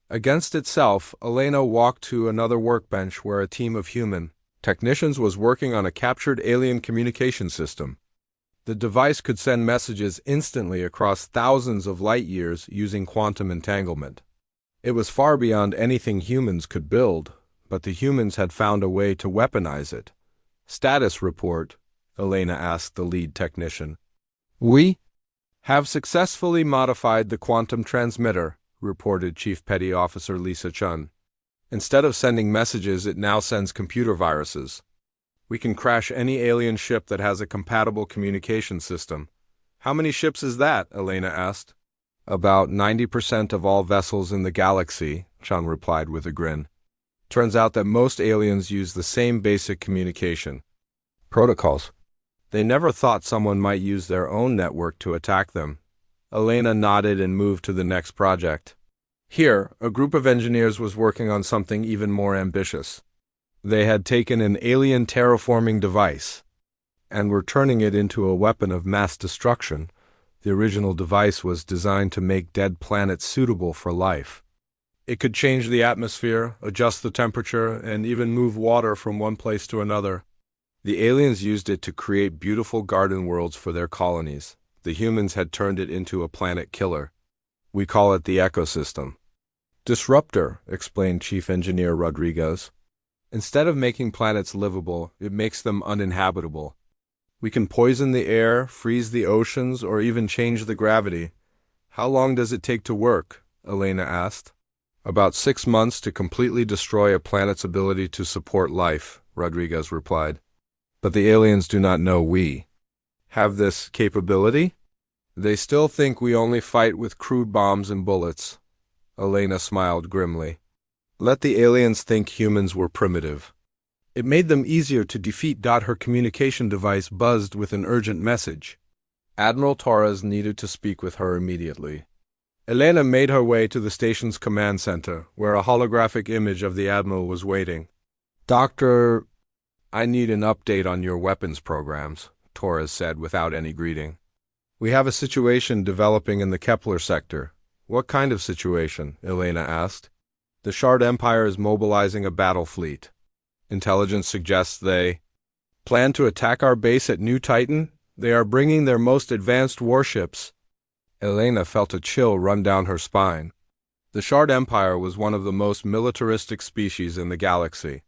Against itself, Elena walked to another workbench where a team of human technicians was working on a captured alien communication system. The device could send messages instantly across thousands of light years using quantum entanglement. It was far beyond anything humans could build, but the humans had found a way to weaponize it. "Status report," Elena asked the lead technician. "We have successfully modified the quantum transmitter," reported Chief Petty Officer Lisa Chun. "Instead of sending messages, it now sends computer viruses. We can crash any alien ship that has a compatible communication system." "How many ships is that?" Elena asked. "About 90% of all vessels in the galaxy," Chun replied with a grin. "Turns out that most aliens use the same basic communication protocols. They never thought someone might use their own network to attack them." Elena nodded and moved to the next project. Here, a group of engineers was working on something even more ambitious. They had taken an alien terraforming device and were turning it into a weapon of mass destruction. The original device was designed to make dead planets suitable for life. It could change the atmosphere, adjust the temperature, and even move water from one place to another. The aliens used it to create beautiful garden worlds for their colonies. The humans had turned it into a planet killer. "We call it the ecosystem disruptor," explained Chief Engineer Rodriguez. "Instead of making planets livable, it makes them uninhabitable. We can poison the air, freeze the oceans, or even change the gravity." "How long does it take to work?" Elena asked. "About 6 months to completely destroy a planet's ability to support life," Rodriguez replied. "But the aliens do not know we have this capability. They still think we only fight with crude bombs and bullets." Elena smiled grimly. "Let the aliens think humans were primitive. It made them easier to defeat." Her communication device buzzed with an urgent message. Admiral Torres needed to speak with her immediately. Elena made her way to the station's command center, where a holographic image of the Admiral was waiting. "Doctor, I need an update on your weapons programs," Torres said without any greeting. We have a situation developing in the Kepler sector. What kind of situation? Elena asked. The Shard Empire is mobilizing a battle fleet. Intelligence suggests they plan to attack our base at New Titan. They are bringing their most advanced warships. Elena felt a chill run down her spine. The Shard Empire was one of the most militaristic species in the galaxy.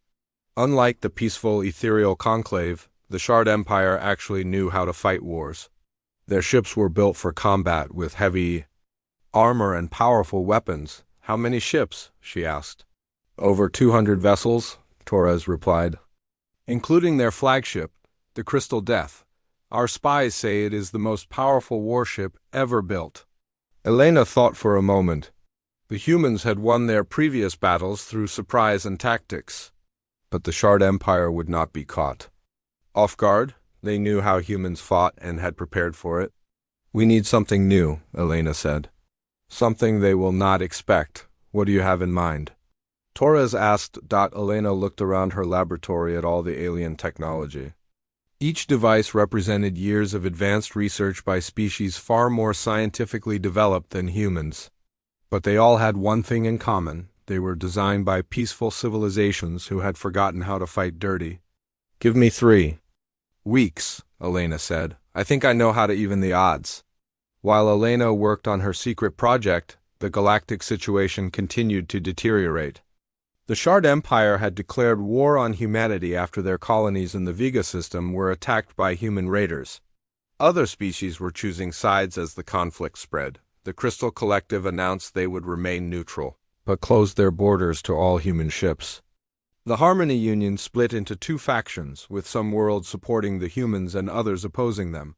Unlike the peaceful ethereal conclave, the Shard Empire actually knew how to fight wars. Their ships were built for combat with heavy armor and powerful weapons. How many ships? She asked. Over 200 vessels, Torres replied. Including their flagship, the Crystal Death. Our spies say it is the most powerful warship ever built. Elena thought for a moment. The humans had won their previous battles through surprise and tactics. But the Shard Empire would not be caught off guard. They knew how humans fought and had prepared for it. We need something new, Elena said. Something they will not expect. What do you have in mind? Torres asked. Elena looked around her laboratory at all the alien technology. Each device represented years of advanced research by species far more scientifically developed than humans. But they all had one thing in common. They were designed by peaceful civilizations who had forgotten how to fight dirty. Give me 3 weeks, Elena said. I think I know how to even the odds. While Elena worked on her secret project, the galactic situation continued to deteriorate. The Shard Empire had declared war on humanity after their colonies in the Vega system were attacked by human raiders. Other species were choosing sides as the conflict spread. The Crystal Collective announced they would remain neutral, but closed their borders to all human ships. The Harmony Union split into 2 factions, with some worlds supporting the humans and others opposing them.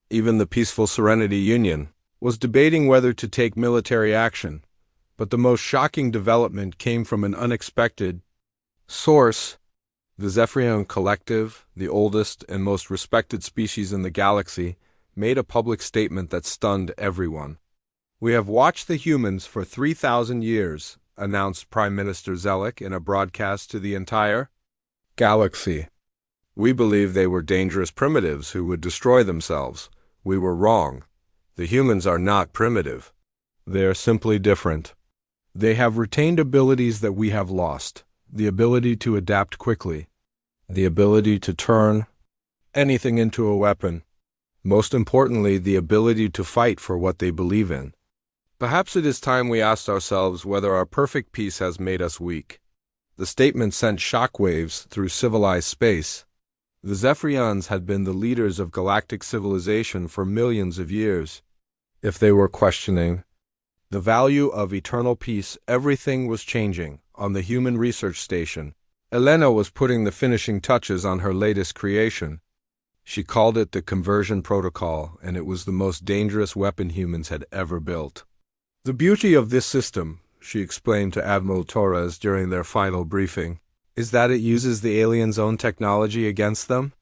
Even the Peaceful Serenity Union was debating whether to take military action, but the most shocking development came from an unexpected source. The Zephyrian Collective, the oldest and most respected species in the galaxy, made a public statement that stunned everyone. We have watched the humans for 3,000 years, announced Prime Minister Zellick in a broadcast to the entire galaxy. We believe they were dangerous primitives who would destroy themselves. We were wrong. The humans are not primitive. They are simply different. They have retained abilities that we have lost. The ability to adapt quickly. The ability to turn anything into a weapon. Most importantly, the ability to fight for what they believe in. Perhaps it is time we asked ourselves whether our perfect peace has made us weak. The statement sent shockwaves through civilized space. The Zephyrians had been the leaders of galactic civilization for millions of years. If they were questioning the value of eternal peace, everything was changing. On the human research station, Elena was putting the finishing touches on her latest creation. She called it the Conversion Protocol, and it was the most dangerous weapon humans had ever built. The beauty of this system, she explained to Admiral Torres during their final briefing, is that it uses the aliens' own technology against them.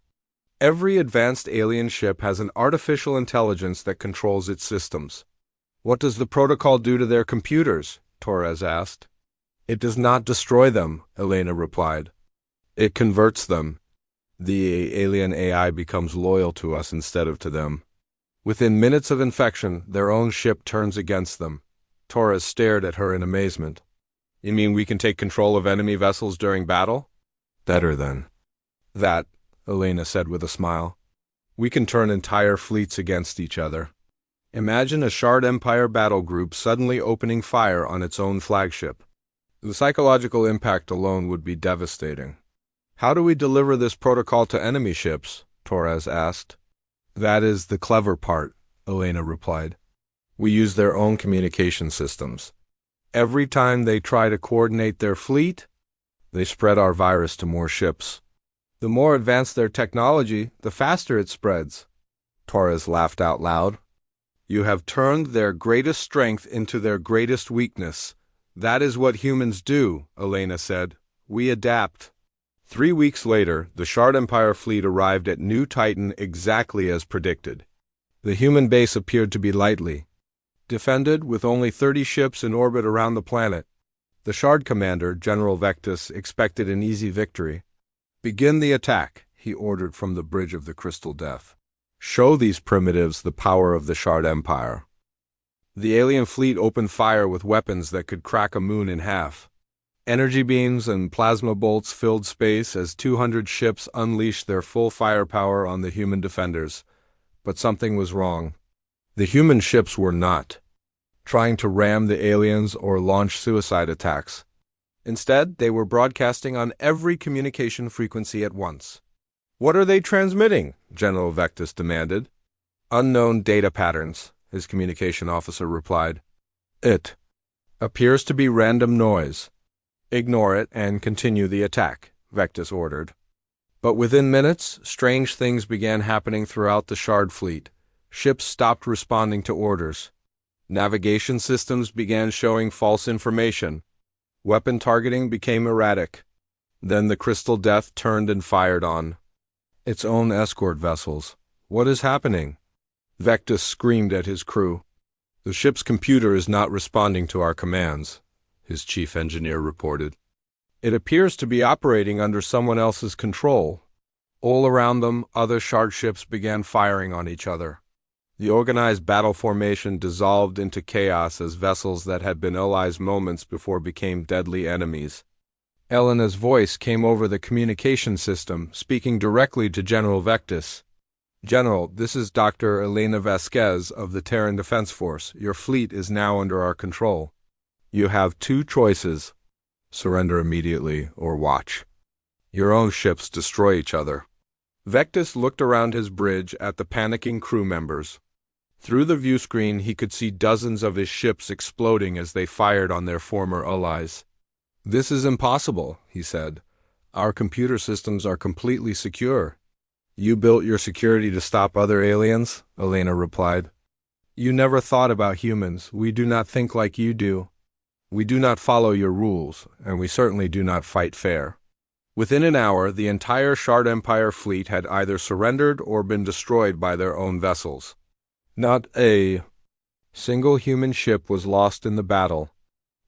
Every advanced alien ship has an artificial intelligence that controls its systems. What does the protocol do to their computers? Torres asked. It does not destroy them, Elena replied. It converts them. The alien AI becomes loyal to us instead of to them. Within minutes of infection, their own ship turns against them. Torres stared at her in amazement. You mean we can take control of enemy vessels during battle? Better than that, Elena said with a smile. We can turn entire fleets against each other. Imagine a Shard Empire battle group suddenly opening fire on its own flagship. The psychological impact alone would be devastating. How do we deliver this protocol to enemy ships? Torres asked. That is the clever part, Elena replied. We use their own communication systems. Every time they try to coordinate their fleet, they spread our virus to more ships. The more advanced their technology, the faster it spreads. Torres laughed out loud. You have turned their greatest strength into their greatest weakness. That is what humans do, Elena said. We adapt. 3 weeks later, the Shard Empire fleet arrived at New Titan exactly as predicted. The human base appeared to be lightly defended, with only 30 ships in orbit around the planet. The Shard commander, General Vectus, expected an easy victory. Begin the attack, he ordered from the bridge of the Crystal Death. Show these primitives the power of the Shard Empire. The alien fleet opened fire with weapons that could crack a moon in half. Energy beams and plasma bolts filled space as 200 ships unleashed their full firepower on the human defenders. But something was wrong. The human ships were not trying to ram the aliens or launch suicide attacks. Instead, they were broadcasting on every communication frequency at once. "What are they transmitting?" General Vectis demanded. "Unknown data patterns," his communication officer replied. "It appears to be random noise. Ignore it and continue the attack," Vectis ordered. But within minutes, strange things began happening throughout the Shard fleet. Ships stopped responding to orders. Navigation systems began showing false information. Weapon targeting became erratic. Then the Crystal Death turned and fired on its own escort vessels. "What is happening?" Vectis screamed at his crew. "The ship's computer is not responding to our commands," his chief engineer reported. "It appears to be operating under someone else's control." All around them, other Shard ships began firing on each other. The organized battle formation dissolved into chaos as vessels that had been allies moments before became deadly enemies. Elena's voice came over the communication system, speaking directly to General Vectis. "General, this is Dr. Elena Vasquez of the Terran Defense Force. Your fleet is now under our control. You have two choices: surrender immediately or watch your own ships destroy each other." Vectis looked around his bridge at the panicking crew members. Through the viewscreen, he could see dozens of his ships exploding as they fired on their former allies. "This is impossible," he said. "Our computer systems are completely secure." "You built your security to stop other aliens?" Elena replied. "You never thought about humans. We do not think like you do. We do not follow your rules, and we certainly do not fight fair." Within an hour, the entire Shard Empire fleet had either surrendered or been destroyed by their own vessels. Not a single human ship was lost in the battle.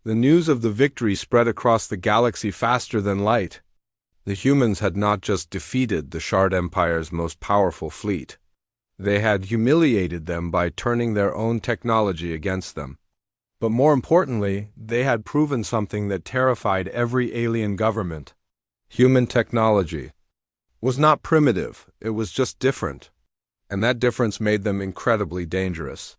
The news of the victory spread across the galaxy faster than light. The humans had not just defeated the Shard Empire's most powerful fleet. They had humiliated them by turning their own technology against them. But more importantly, they had proven something that terrified every alien government. Human technology was not primitive, it was just different. And that difference made them incredibly dangerous.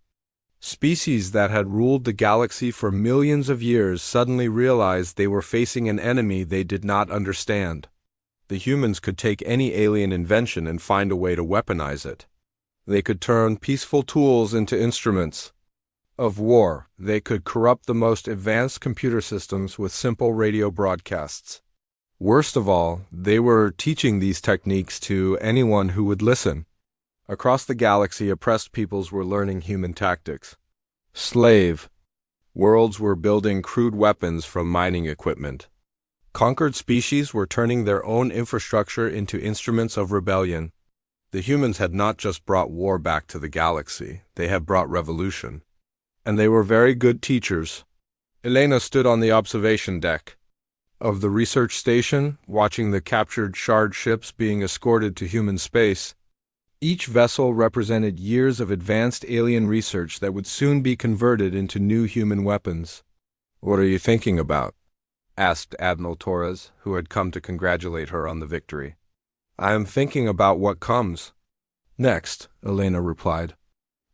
Species that had ruled the galaxy for millions of years suddenly realized they were facing an enemy they did not understand. The humans could take any alien invention and find a way to weaponize it. They could turn peaceful tools into instruments of war. They could corrupt the most advanced computer systems with simple radio broadcasts. Worst of all, they were teaching these techniques to anyone who would listen. Across the galaxy, oppressed peoples were learning human tactics. Slave worlds were building crude weapons from mining equipment. Conquered species were turning their own infrastructure into instruments of rebellion. The humans had not just brought war back to the galaxy, they had brought revolution. And they were very good teachers. Elena stood on the observation deck of the research station, watching the captured Shard ships being escorted to human space. Each vessel represented years of advanced alien research that would soon be converted into new human weapons. "What are you thinking about?" asked Admiral Torres, who had come to congratulate her on the victory. "I am thinking about what comes next," Elena replied.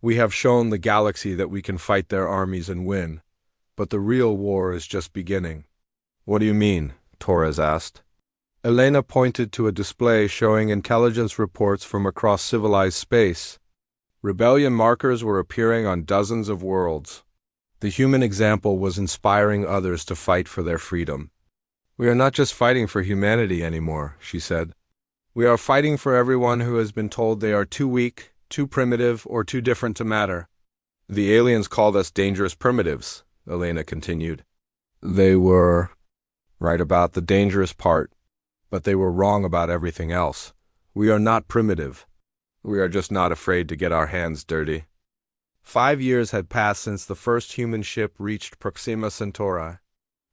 "We have shown the galaxy that we can fight their armies and win, but the real war is just beginning." "What do you mean?" Torres asked. Elena pointed to a display showing intelligence reports from across civilized space. Rebellion markers were appearing on dozens of worlds. The human example was inspiring others to fight for their freedom. "We are not just fighting for humanity anymore," she said. "We are fighting for everyone who has been told they are too weak, too primitive, or too different to matter." "The aliens called us dangerous primitives," Elena continued. "They were right about the dangerous part, but they were wrong about everything else. We are not primitive. We are just not afraid to get our hands dirty." 5 years had passed since the first human ship reached Proxima Centauri.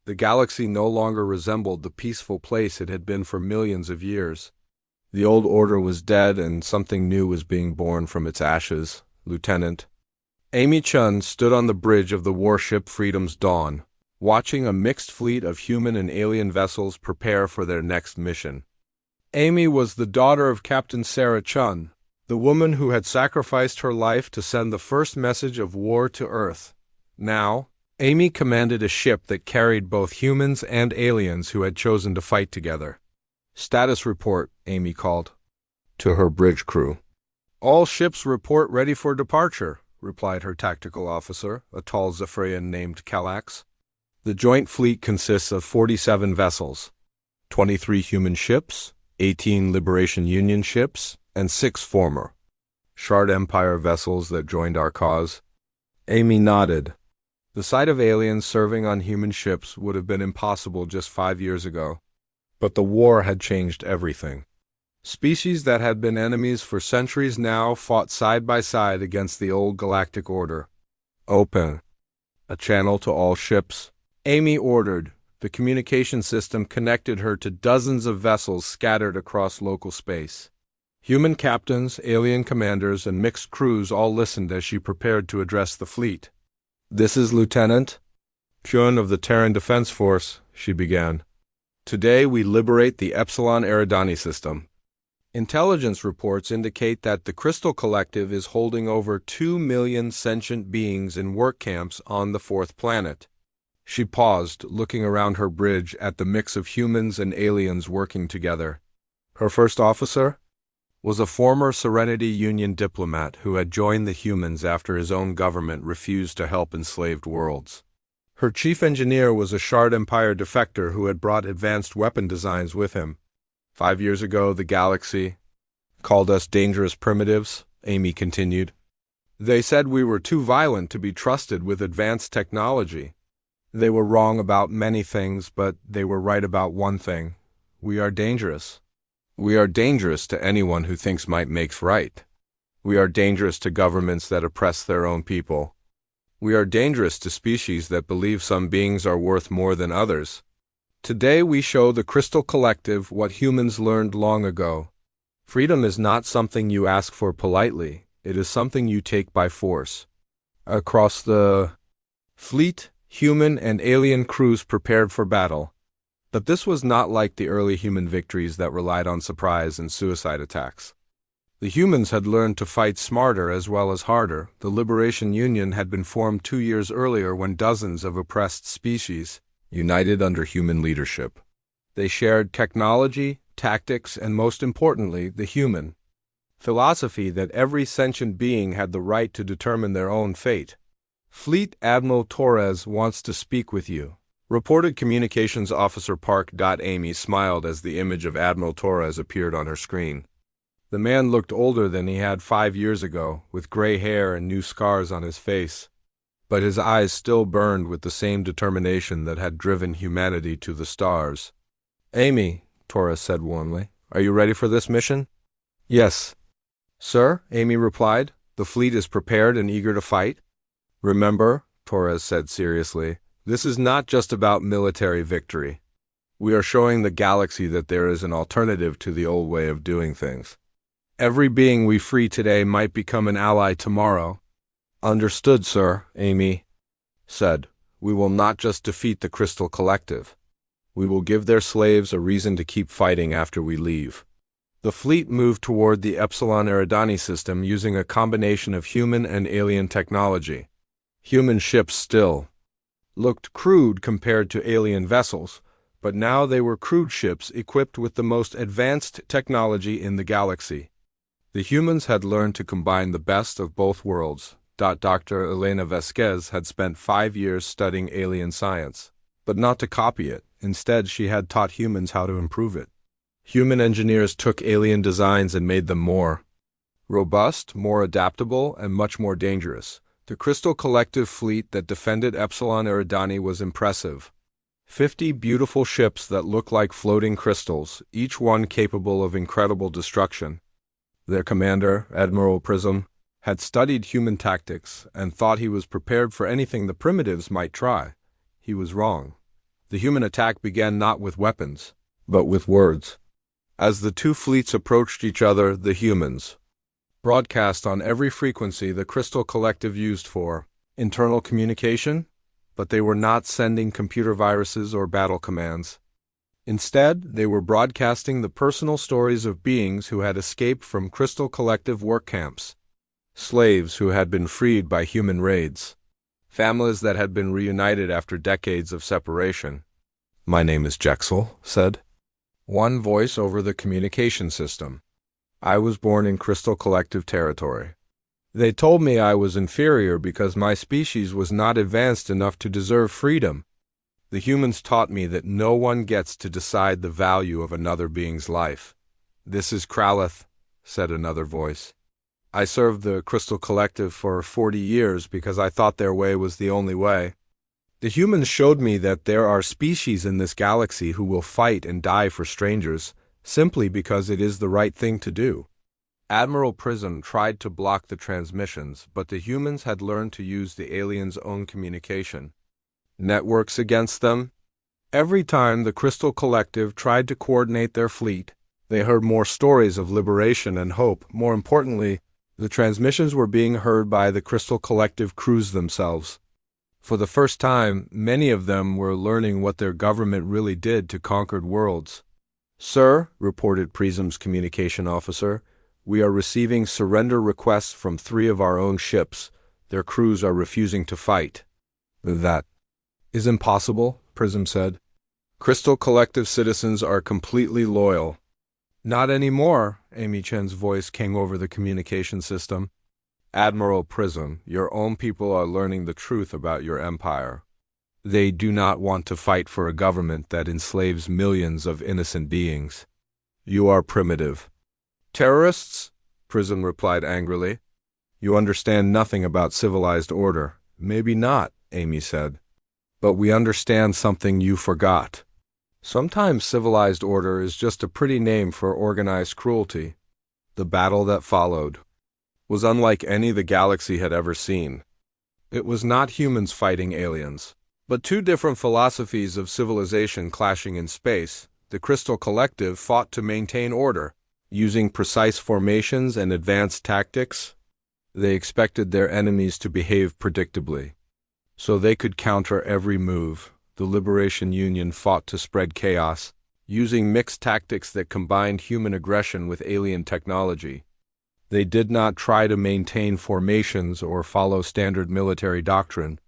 The galaxy no longer resembled the peaceful place it had been for millions of years. The old order was dead and something new was being born from its ashes, Lieutenant. Amy Chun stood on the bridge of the warship Freedom's Dawn, watching a mixed fleet of human and alien vessels prepare for their next mission. Amy was the daughter of Captain Sarah Chun, the woman who had sacrificed her life to send the first message of war to Earth. Now, Amy commanded a ship that carried both humans and aliens who had chosen to fight together. "Status report," Amy called to her bridge crew. "All ships report ready for departure," replied her tactical officer, a tall Zephyrian named Kallax. "The joint fleet consists of 47 vessels, 23 human ships, 18 Liberation Union ships, and 6 former Shard Empire vessels that joined our cause." Amy nodded. The sight of aliens serving on human ships would have been impossible just 5 years ago. But the war had changed everything. Species that had been enemies for centuries now fought side by side against the old galactic order. "Open a channel to all ships," Amy ordered. The communication system connected her to dozens of vessels scattered across local space. Human captains, alien commanders, and mixed crews all listened as she prepared to address the fleet. "This is Lieutenant Kyun of the Terran Defense Force," she began. "Today we liberate the Epsilon Eridani system. Intelligence reports indicate that the Crystal Collective is holding over 2 million sentient beings in work camps on the 4th planet." She paused, looking around her bridge at the mix of humans and aliens working together. Her first officer was a former Serenity Union diplomat who had joined the humans after his own government refused to help enslaved worlds. Her chief engineer was a Shard Empire defector who had brought advanced weapon designs with him. 5 years ago, the galaxy called us dangerous primitives, Amy continued. They said we were too violent to be trusted with advanced technology. They were wrong about many things, but they were right about one thing. We are dangerous. We are dangerous to anyone who thinks might makes right. We are dangerous to governments that oppress their own people. We are dangerous to species that believe some beings are worth more than others. Today we show the Crystal Collective what humans learned long ago. Freedom is not something you ask for politely. It is something you take by force. Across the fleet, human and alien crews prepared for battle. But this was not like the early human victories that relied on surprise and suicide attacks. The humans had learned to fight smarter as well as harder. The Liberation Union had been formed 2 years earlier when dozens of oppressed species united under human leadership. They shared technology, tactics, and most importantly, the human philosophy that every sentient being had the right to determine their own fate. "Fleet Admiral Torres wants to speak with you," reported Communications Officer Park. Amy smiled as the image of Admiral Torres appeared on her screen. The man looked older than he had 5 years ago, with gray hair and new scars on his face. But his eyes still burned with the same determination that had driven humanity to the stars. "Amy," Torres said warmly, "are you ready for this mission?" "Yes, sir," Amy replied. "The fleet is prepared and eager to fight." "Remember," Torres said seriously, "this is not just about military victory. We are showing the galaxy that there is an alternative to the old way of doing things. Every being we free today might become an ally tomorrow." "Understood, sir," Amy said. "We will not just defeat the Crystal Collective. We will give their slaves a reason to keep fighting after we leave." The fleet moved toward the Epsilon Eridani system using a combination of human and alien technology. Human ships still looked crude compared to alien vessels, but now they were crude ships equipped with the most advanced technology in the galaxy. The humans had learned to combine the best of both worlds. Dr. Elena Vasquez had spent 5 years studying alien science, but not to copy it. Instead, she had taught humans how to improve it. Human engineers took alien designs and made them more robust, more adaptable, and much more dangerous. The Crystal Collective fleet that defended Epsilon Eridani was impressive. 50 beautiful ships that looked like floating crystals, each one capable of incredible destruction. Their commander, Admiral Prism, had studied human tactics and thought he was prepared for anything the primitives might try. He was wrong. The human attack began not with weapons, but with words. As the two fleets approached each other, the humans broadcast on every frequency the Crystal Collective used for internal communication, but they were not sending computer viruses or battle commands. Instead, they were broadcasting the personal stories of beings who had escaped from Crystal Collective work camps, slaves who had been freed by human raids, families that had been reunited after decades of separation. "My name is Jexel," said one voice over the communication system. "I was born in Crystal Collective territory. They told me I was inferior because my species was not advanced enough to deserve freedom. The humans taught me that no one gets to decide the value of another being's life." "This is Kralith," said another voice. "I served the Crystal Collective for 40 years because I thought their way was the only way. The humans showed me that there are species in this galaxy who will fight and die for strangers, simply because it is the right thing to do." Admiral Prism tried to block the transmissions, but the humans had learned to use the aliens' own communication networks against them. Every time the Crystal Collective tried to coordinate their fleet, they heard more stories of liberation and hope. More importantly, the transmissions were being heard by the Crystal Collective crews themselves. For the first time, many of them were learning what their government really did to conquered worlds. "Sir," reported Prism's communication officer, "we are receiving surrender requests from 3 of our own ships. Their crews are refusing to fight." "That is impossible," Prism said. "Crystal Collective citizens are completely loyal." "Not anymore," Amy Chen's voice came over the communication system. "Admiral Prism, your own people are learning the truth about your empire. They do not want to fight for a government that enslaves millions of innocent beings. You are primitive." "Terrorists?" Prism replied angrily. "You understand nothing about civilized order." "Maybe not," Amy said. "But we understand something you forgot. Sometimes civilized order is just a pretty name for organized cruelty." The battle that followed was unlike any the galaxy had ever seen. It was not humans fighting aliens, but 2 different philosophies of civilization clashing in space. The Crystal Collective fought to maintain order, using precise formations and advanced tactics. They expected their enemies to behave predictably, so they could counter every move. The Liberation Union fought to spread chaos, using mixed tactics that combined human aggression with alien technology. They did not try to maintain formations or follow standard military doctrine.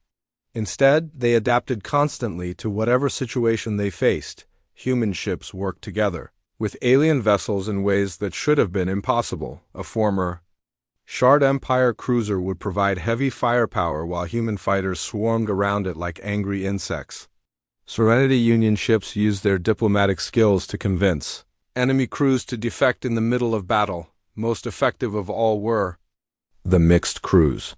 Instead, they adapted constantly to whatever situation they faced. Human ships worked together with alien vessels in ways that should have been impossible. A former Shard Empire cruiser would provide heavy firepower while human fighters swarmed around it like angry insects. Serenity Union ships used their diplomatic skills to convince enemy crews to defect in the middle of battle. Most effective of all were the mixed crews.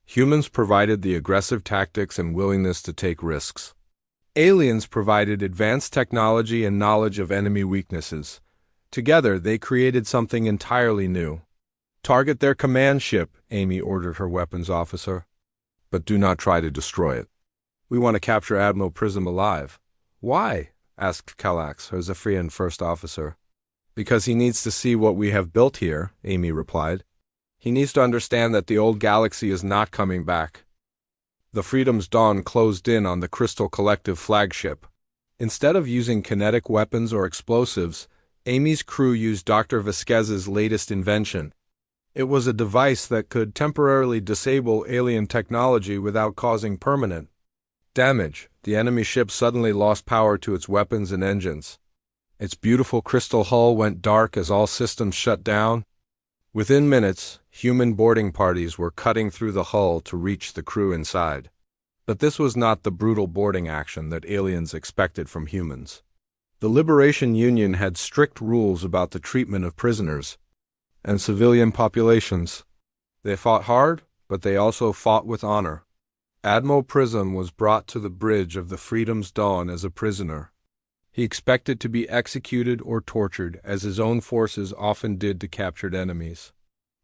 Humans provided the aggressive tactics and willingness to take risks. Aliens provided advanced technology and knowledge of enemy weaknesses. Together, they created something entirely new. "Target their command ship," Amy ordered her weapons officer. "But do not try to destroy it. We want to capture Admiral Prism alive." "Why?" asked Kallax, her Zephyrian first officer. "Because he needs to see what we have built here," Amy replied. "He needs to understand that the old galaxy is not coming back." The Freedom's dawn closed in on the Crystal Collective flagship. Instead of using kinetic weapons or explosives, Amy's crew used Dr. Vasquez's latest invention. It was a device that could temporarily disable alien technology without causing permanent damage. The enemy ship suddenly lost power to its weapons and engines. Its beautiful crystal hull went dark as all systems shut down. Within minutes, human boarding parties were cutting through the hull to reach the crew inside. But this was not the brutal boarding action that aliens expected from humans. The Liberation Union had strict rules about the treatment of prisoners and civilian populations. They fought hard, but they also fought with honor. Admiral Prism was brought to the bridge of the Freedom's Dawn as a prisoner. He expected to be executed or tortured, as his own forces often did to captured enemies.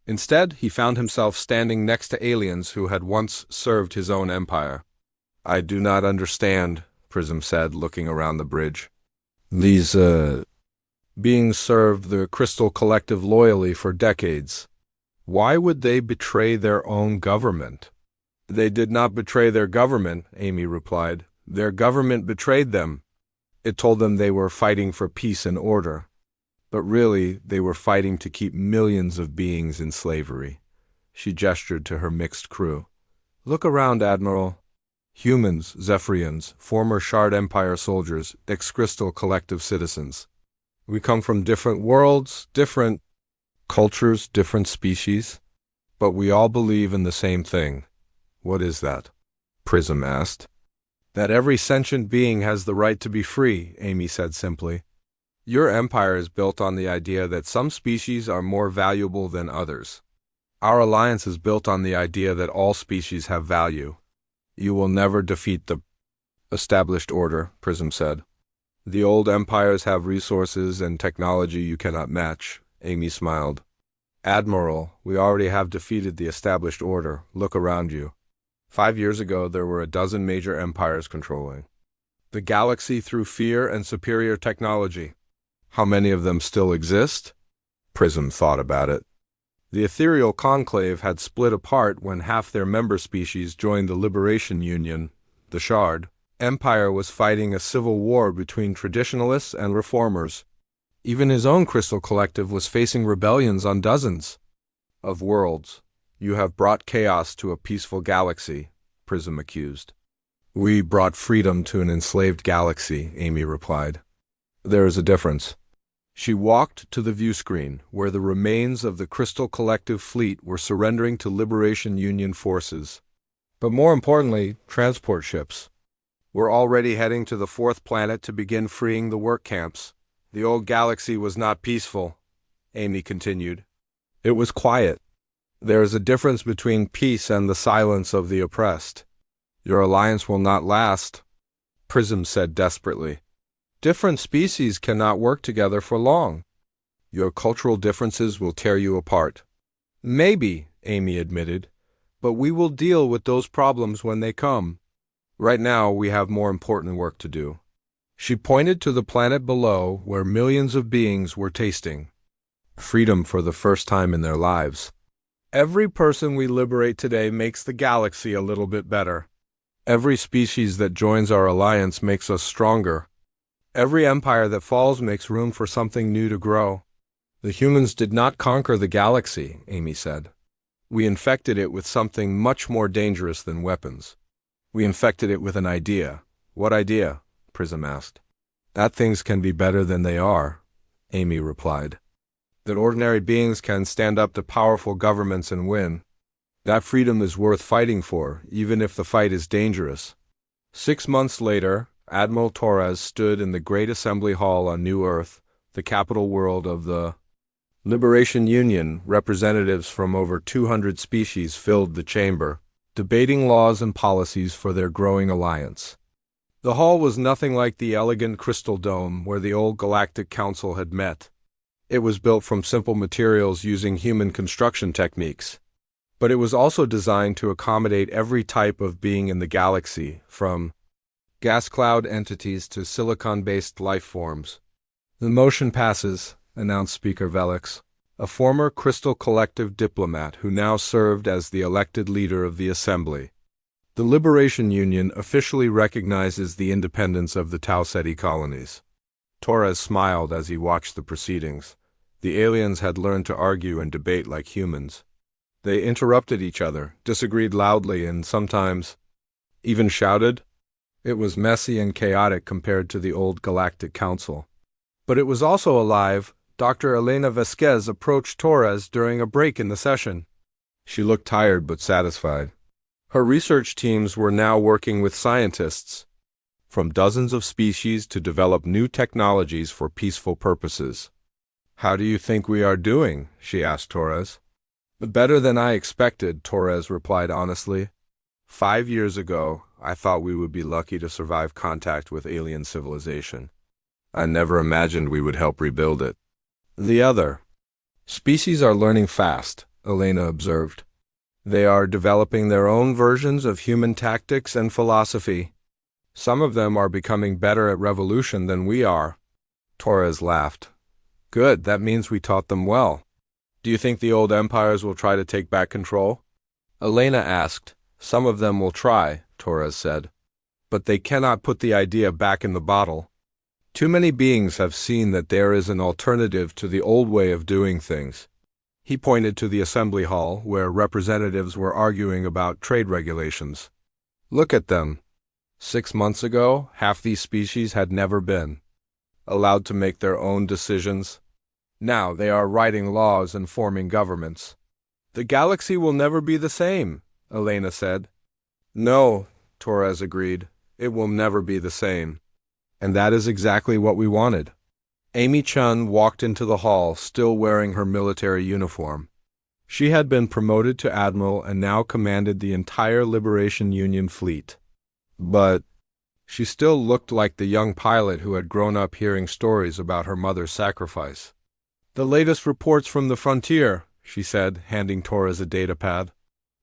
Instead, he found himself standing next to aliens who had once served his own empire. "I do not understand," Prism said, looking around the bridge. "These, Beings served the Crystal Collective loyally for decades. Why would they betray their own government? They did not betray their government, Amy replied. Their government betrayed them. It told them they were fighting for peace and order. But really, they were fighting to keep millions of beings in slavery. She gestured to her mixed crew. Look around, Admiral. Humans, Zephyrians, former Shard Empire soldiers, ex-Crystal Collective citizens. We come from different worlds, different cultures, different species, but we all believe in the same thing. What is that? Prism asked. That every sentient being has the right to be free, Amy said simply. Your empire is built on the idea that some species are more valuable than others. Our alliance is built on the idea that all species have value. You will never defeat the established order, Prism said. The old empires have resources and technology you cannot match, Amy smiled. Admiral, we already have defeated the established order. Look around you. 5 years ago, there were a dozen major empires controlling the galaxy through fear and superior technology. How many of them still exist? Prism thought about it. The ethereal conclave had split apart when half their member species joined the Liberation Union, the Shard. Empire was fighting a civil war between traditionalists and reformers. Even his own Crystal Collective was facing rebellions on dozens of worlds. You have brought chaos to a peaceful galaxy, Prism accused. We brought freedom to an enslaved galaxy, Amy replied. There is a difference. She walked to the view screen, where the remains of the Crystal Collective fleet were surrendering to Liberation Union forces. But more importantly, transport ships. We're already heading to the 4th planet to begin freeing the work camps. The old galaxy was not peaceful, Amy continued. It was quiet. There is a difference between peace and the silence of the oppressed. Your alliance will not last, Prism said desperately. Different species cannot work together for long. Your cultural differences will tear you apart. Maybe, Amy admitted, but we will deal with those problems when they come. Right now, we have more important work to do. She pointed to the planet below where millions of beings were tasting freedom for the first time in their lives. Every person we liberate today makes the galaxy a little bit better. Every species that joins our alliance makes us stronger. Every empire that falls makes room for something new to grow. The humans did not conquer the galaxy, Amy said. We infected it with something much more dangerous than weapons. We infected it with an idea. What idea? Prism asked. That things can be better than they are, Amy replied. That ordinary beings can stand up to powerful governments and win. That freedom is worth fighting for, even if the fight is dangerous. 6 months later, Admiral Torres stood in the Great Assembly Hall on New Earth, the capital world of the Liberation Union. Representatives from over 200 species filled the chamber, debating laws and policies for their growing alliance. The hall was nothing like the elegant crystal dome where the old Galactic Council had met. It was built from simple materials using human construction techniques. But it was also designed to accommodate every type of being in the galaxy, from gas cloud entities to silicon-based life forms. The motion passes, announced Speaker Velix, a former Crystal Collective diplomat who now served as the elected leader of the Assembly. The Liberation Union officially recognizes the independence of the Tau Ceti colonies. Torres smiled as he watched the proceedings. The aliens had learned to argue and debate like humans. They interrupted each other, disagreed loudly, and sometimes even shouted. It was messy and chaotic compared to the old Galactic Council. But it was also alive. Dr. Elena Vasquez approached Torres during a break in the session. She looked tired but satisfied. Her research teams were now working with scientists from dozens of species to develop new technologies for peaceful purposes. How do you think we are doing? She asked Torres. Better than I expected, Torres replied honestly. 5 years ago, I thought we would be lucky to survive contact with alien civilization. I never imagined we would help rebuild it. The other species are learning fast, Elena observed. They are developing their own versions of human tactics and philosophy. Some of them are becoming better at revolution than we are. Torres laughed. Good, that means we taught them well. Do you think the old empires will try to take back control? Elena asked. Some of them will try, Torres said. But they cannot put the idea back in the bottle. Too many beings have seen that there is an alternative to the old way of doing things. He pointed to the assembly hall, where representatives were arguing about trade regulations. Look at them. 6 months ago, half these species had never been allowed to make their own decisions. Now they are writing laws and forming governments. The galaxy will never be the same, Elena said. No, Torres agreed. It will never be the same. And that is exactly what we wanted. Amy Chun walked into the hall, still wearing her military uniform. She had been promoted to admiral and now commanded the entire Liberation Union fleet. But she still looked like the young pilot who had grown up hearing stories about her mother's sacrifice. The latest reports from the frontier, she said, handing Torres a datapad.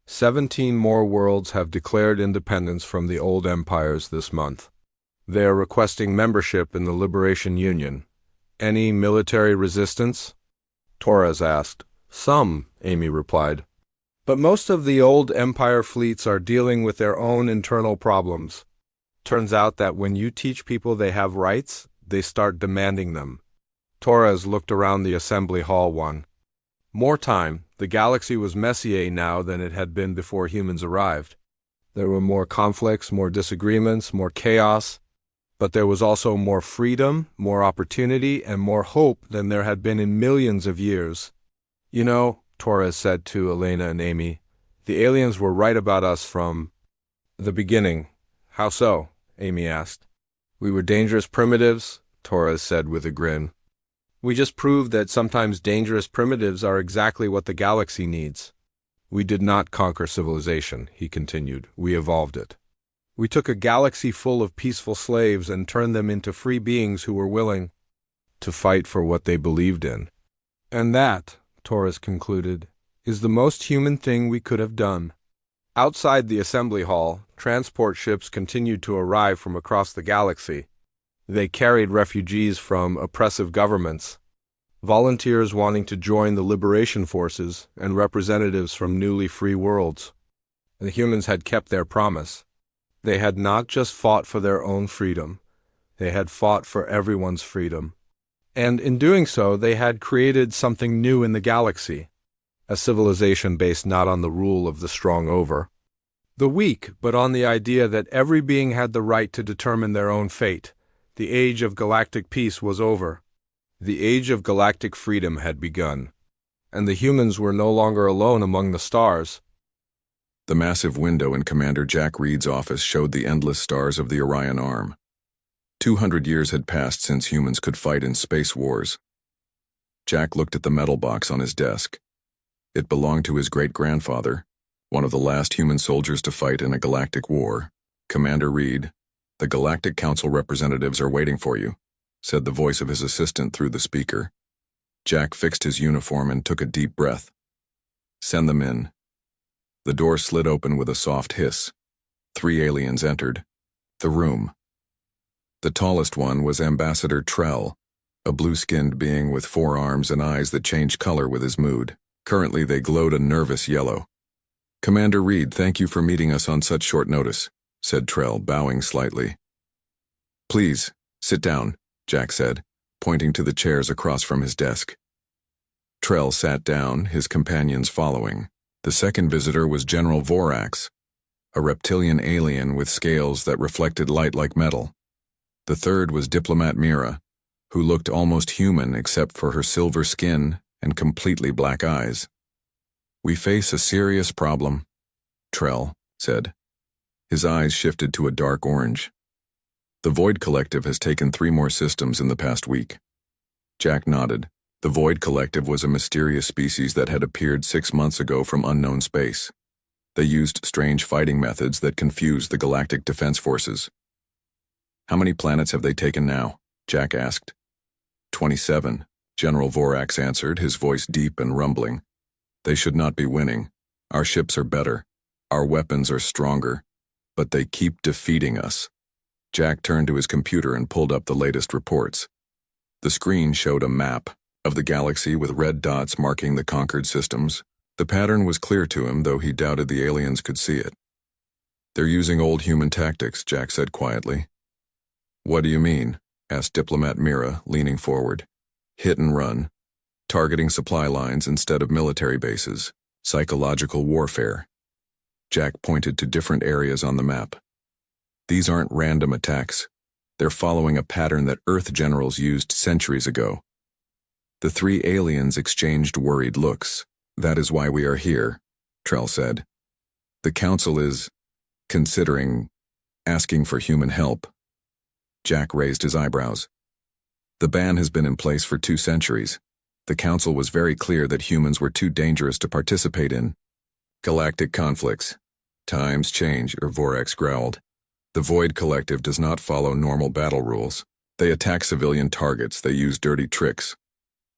17 more worlds have declared independence from the old empires this month. They are requesting membership in the Liberation Union. Any military resistance? Torres asked. Some, Amy replied. But most of the old empire fleets are dealing with their own internal problems. Turns out that when you teach people they have rights, they start demanding them. Torres looked around the assembly hall one more time. The galaxy was messier now than it had been before humans arrived. There were more conflicts, more disagreements, more chaos, but there was also more freedom, more opportunity, and more hope than there had been in millions of years. You know, Torres said to Elena and Amy, the aliens were right about us from the beginning. How so? Amy asked. We were dangerous primitives, Torres said with a grin. We just proved that sometimes dangerous primitives are exactly what the galaxy needs. We did not conquer civilization, he continued. We evolved it. We took a galaxy full of peaceful slaves and turned them into free beings who were willing to fight for what they believed in. And that, Torres concluded, is the most human thing we could have done. Outside the assembly hall, transport ships continued to arrive from across the galaxy. They carried refugees from oppressive governments, volunteers wanting to join the liberation forces, and representatives from newly free worlds. The humans had kept their promise. They had not just fought for their own freedom, they had fought for everyone's freedom. And in doing so, they had created something new in the galaxy, a civilization based not on the rule of the strong over the weak, but on the idea that every being had the right to determine their own fate. The age of galactic peace was over. The age of galactic freedom had begun, and the humans were no longer alone among the stars. The massive window in Commander Jack Reed's office showed the endless stars of the Orion Arm. 200 years had passed since humans could fight in space wars. Jack looked at the metal box on his desk. It belonged to his great-grandfather, one of the last human soldiers to fight in a galactic war. Commander Reed, the Galactic Council representatives are waiting for you, said the voice of his assistant through the speaker. Jack fixed his uniform and took a deep breath. Send them in. The door slid open with a soft hiss. 3 aliens entered the room. The tallest one was Ambassador Trell, a blue-skinned being with 4 arms and eyes that changed color with his mood. Currently, they glowed a nervous yellow. Commander Reed, thank you for meeting us on such short notice, said Trell, bowing slightly. Please, sit down, Jack said, pointing to the chairs across from his desk. Trell sat down, his companions following. The second visitor was General Vorax, a reptilian alien with scales that reflected light like metal. The third was Diplomat Mira, who looked almost human except for her silver skin and completely black eyes. We face a serious problem, Trell said. His eyes shifted to a dark orange. The Void Collective has taken 3 more systems in the past week. Jack nodded. The Void Collective was a mysterious species that had appeared 6 months ago from unknown space. They used strange fighting methods that confused the Galactic Defense Forces. How many planets have they taken now? Jack asked. 27, General Vorax answered, his voice deep and rumbling. They should not be winning. Our ships are better. Our weapons are stronger. But they keep defeating us. Jack turned to his computer and pulled up the latest reports. The screen showed a map, of the galaxy with red dots marking the conquered systems. The pattern was clear to him, though he doubted the aliens could see it. "They're using old human tactics," Jack said quietly. "What do you mean?" asked Diplomat Mira, leaning forward. "Hit and run. Targeting supply lines instead of military bases. Psychological warfare." Jack pointed to different areas on the map. "These aren't random attacks. They're following a pattern that Earth generals used centuries ago." The three aliens exchanged worried looks. "That is why we are here," Trell said. "The Council is asking for human help." Jack raised his eyebrows. "The ban has been in place for 2 centuries. The Council was very clear that humans were too dangerous to participate in galactic conflicts. Times change," Vorax growled. "The Void Collective does not follow normal battle rules. They attack civilian targets, they use dirty tricks.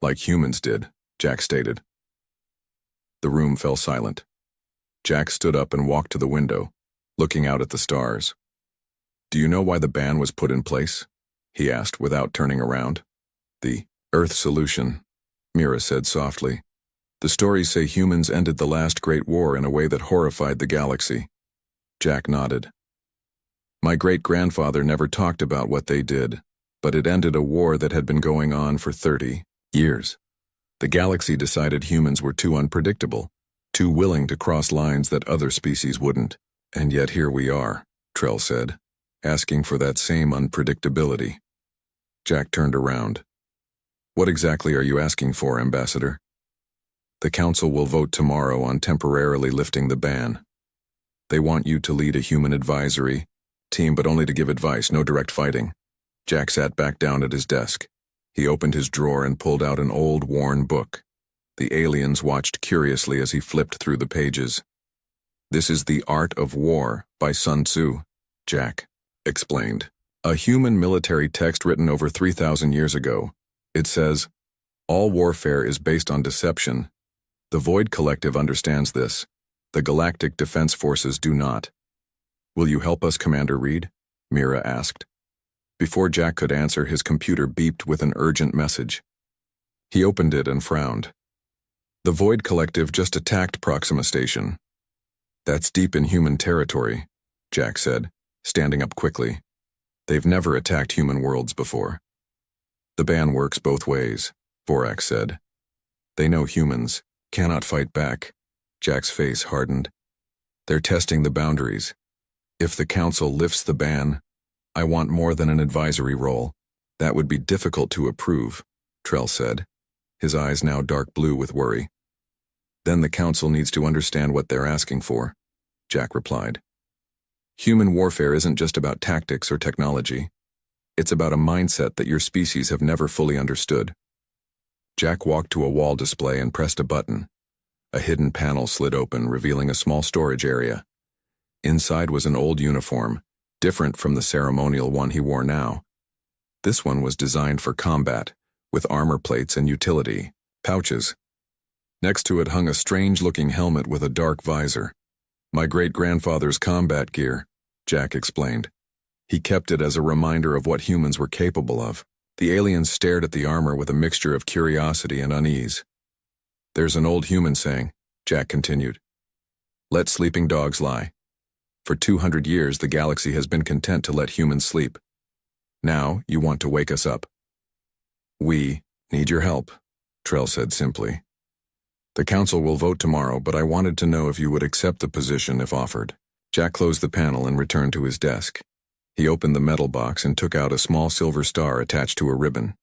Like humans did," Jack stated. The room fell silent. Jack stood up and walked to the window, looking out at the stars. "Do you know why the ban was put in place?" he asked without turning around. "The Earth solution," Mira said softly. "The stories say humans ended the last great war in a way that horrified the galaxy." Jack nodded. "My great-grandfather never talked about what they did, but it ended a war that had been going on for 30 years. The galaxy decided humans were too unpredictable, too willing to cross lines that other species wouldn't. And yet here we are," Trell said, "asking for that same unpredictability." Jack turned around. "What exactly are you asking for, Ambassador?" "The Council will vote tomorrow on temporarily lifting the ban. They want you to lead a human advisory team, but only to give advice, no direct fighting." Jack sat back down at his desk. He opened his drawer and pulled out an old, worn book. The aliens watched curiously as he flipped through the pages. "This is The Art of War by Sun Tzu," Jack explained. "A human military text written over 3,000 years ago. It says, 'All warfare is based on deception. The Void Collective understands this. The Galactic Defense Forces do not.' Will you help us, Commander Reed?" Mira asked. Before Jack could answer, his computer beeped with an urgent message. He opened it and frowned. "The Void Collective just attacked Proxima Station." "That's deep in human territory," Jack said, standing up quickly. "They've never attacked human worlds before." "The ban works both ways," Vorax said. "They know humans cannot fight back." Jack's face hardened. "They're testing the boundaries. If the Council lifts the ban, I want more than an advisory role. That would be difficult to approve," Trell said, his eyes now dark blue with worry. "Then the Council needs to understand what they're asking for," Jack replied. "Human warfare isn't just about tactics or technology. It's about a mindset that your species have never fully understood." Jack walked to a wall display and pressed a button. A hidden panel slid open, revealing a small storage area. Inside was an old uniform, different from the ceremonial one he wore now. This one was designed for combat, with armor plates and utility pouches. Next to it hung a strange-looking helmet with a dark visor. "My great-grandfather's combat gear," Jack explained. He kept it as a reminder of what humans were capable of. The aliens stared at the armor with a mixture of curiosity and unease. "There's an old human saying," Jack continued. "Let sleeping dogs lie. For 200 years, the galaxy has been content to let humans sleep. Now, you want to wake us up." "We need your help," Trell said simply. "The Council will vote tomorrow, but I wanted to know if you would accept the position if offered." Jack closed the panel and returned to his desk. He opened the metal box and took out a small silver star attached to a ribbon.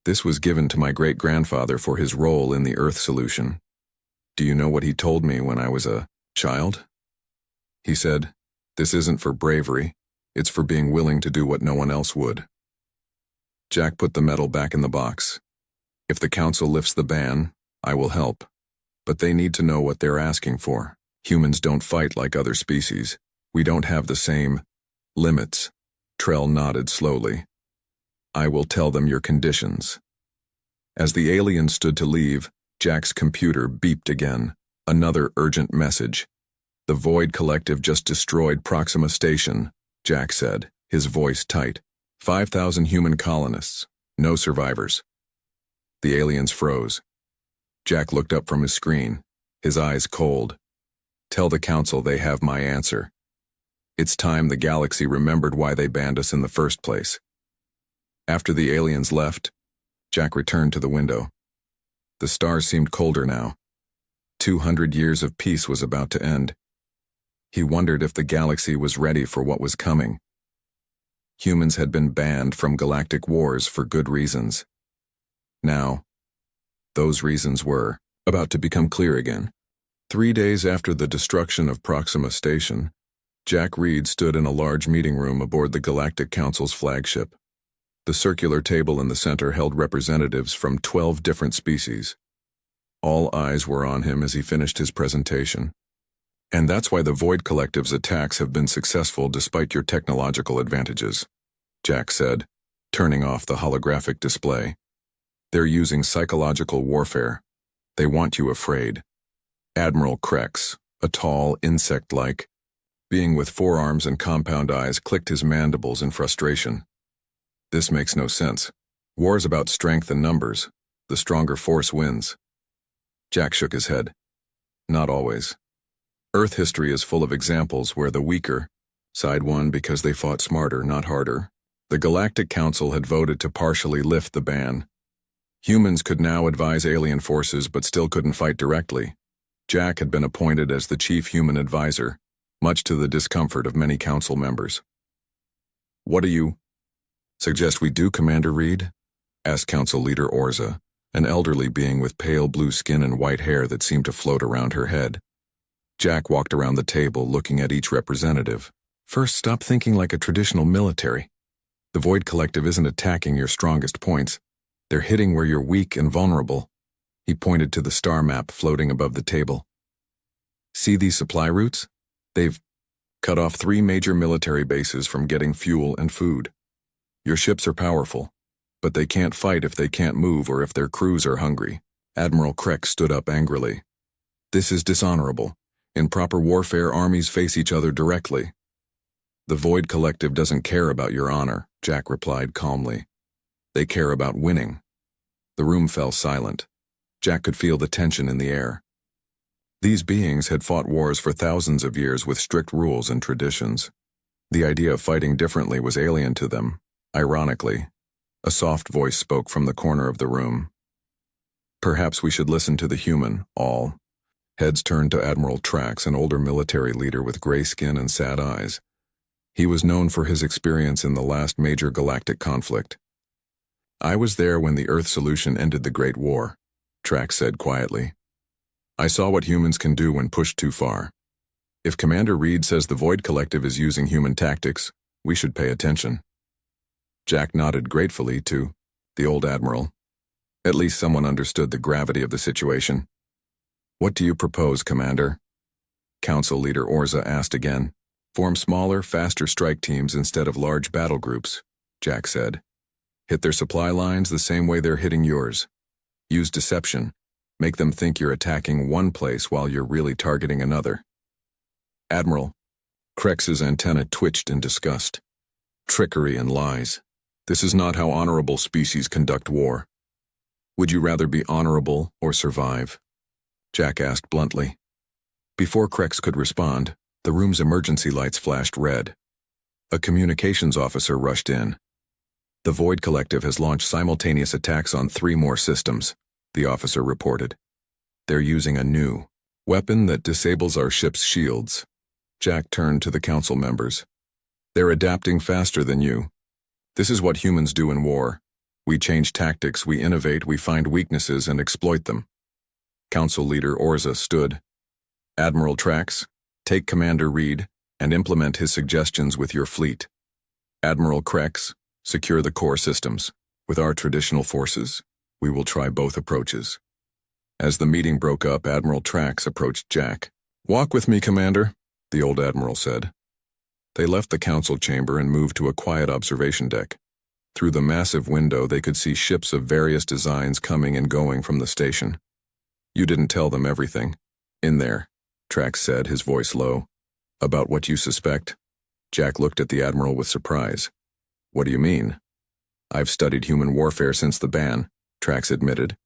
"This was given to my great-grandfather for his role in the Earth solution. Do you know what he told me when I was a child? He said, 'This isn't for bravery, it's for being willing to do what no one else would.'" Jack put the medal back in the box. "If the Council lifts the ban, I will help. But they need to know what they're asking for. Humans don't fight like other species. We don't have the same limits." Trell nodded slowly. "I will tell them your conditions." As the aliens stood to leave, Jack's computer beeped again. Another urgent message. "The Void Collective just destroyed Proxima Station," Jack said, his voice tight. 5,000 human colonists, no survivors. The aliens froze. Jack looked up from his screen, his eyes cold. Tell the council they have my answer. It's time the galaxy remembered why they banned us in the first place. After the aliens left, Jack returned to the window. The stars seemed colder now. 200 years of peace was about to end. He wondered if the galaxy was ready for what was coming. Humans had been banned from galactic wars for good reasons. Now, those reasons were about to become clear again. 3 days after the destruction of Proxima Station, Jack Reed stood in a large meeting room aboard the Galactic Council's flagship. The circular table in the center held representatives from 12 different species. All eyes were on him as he finished his presentation. And that's why the Void Collective's attacks have been successful despite your technological advantages, Jack said, turning off the holographic display. They're using psychological warfare. They want you afraid. Admiral Crex, a tall, insect-like being with 4 arms and compound eyes, clicked his mandibles in frustration. This makes no sense. War's about strength and numbers. The stronger force wins. Jack shook his head. Not always. Earth history is full of examples where the weaker side won because they fought smarter, not harder. The Galactic Council had voted to partially lift the ban. Humans could now advise alien forces but still couldn't fight directly. Jack had been appointed as the chief human advisor, much to the discomfort of many council members. What do you suggest we do, Commander Reed? Asked Council Leader Orza, an elderly being with pale blue skin and white hair that seemed to float around her head. Jack walked around the table, looking at each representative. First, stop thinking like a traditional military. The Void Collective isn't attacking your strongest points. They're hitting where you're weak and vulnerable. He pointed to the star map floating above the table. See these supply routes? They've cut off 3 major military bases from getting fuel and food. Your ships are powerful, but they can't fight if they can't move or if their crews are hungry. Admiral Crex stood up angrily. This is dishonorable. In proper warfare, armies face each other directly. The Void Collective doesn't care about your honor, Jack replied calmly. They care about winning. The room fell silent. Jack could feel the tension in the air. These beings had fought wars for thousands of years with strict rules and traditions. The idea of fighting differently was alien to them. Ironically, a soft voice spoke from the corner of the room. Perhaps we should listen to the human, all. Heads turned to Admiral Trax, an older military leader with gray skin and sad eyes. He was known for his experience in the last major galactic conflict. I was there when the Earth solution ended the Great War, Trax said quietly. I saw what humans can do when pushed too far. If Commander Reed says the Void Collective is using human tactics, we should pay attention. Jack nodded gratefully to the old admiral. At least someone understood the gravity of the situation. What do you propose, Commander? Council Leader Orza asked again. Form smaller, faster strike teams instead of large battle groups, Jack said. Hit their supply lines the same way they're hitting yours. Use deception. Make them think you're attacking one place while you're really targeting another. Admiral, Crex's antenna twitched in disgust. Trickery and lies. This is not how honorable species conduct war. Would you rather be honorable or survive? Jack asked bluntly. Before Crex could respond, the room's emergency lights flashed red. A communications officer rushed in. The Void Collective has launched simultaneous attacks on 3 more systems, the officer reported. They're using a new weapon that disables our ship's shields. Jack turned to the council members. They're adapting faster than you. This is what humans do in war. We change tactics, we innovate, we find weaknesses and exploit them. Council Leader Orza stood. Admiral Trax, take Commander Reed and implement his suggestions with your fleet. Admiral Crex, secure the core systems. With our traditional forces, we will try both approaches. As the meeting broke up, Admiral Trax approached Jack. Walk with me, Commander, the old admiral said. They left the council chamber and moved to a quiet observation deck. Through the massive window, they could see ships of various designs coming and going from the station. You didn't tell them everything. In there, Trax said, his voice low. About what you suspect? Jack looked at the admiral with surprise. What do you mean? I've studied human warfare since the ban, Trax admitted.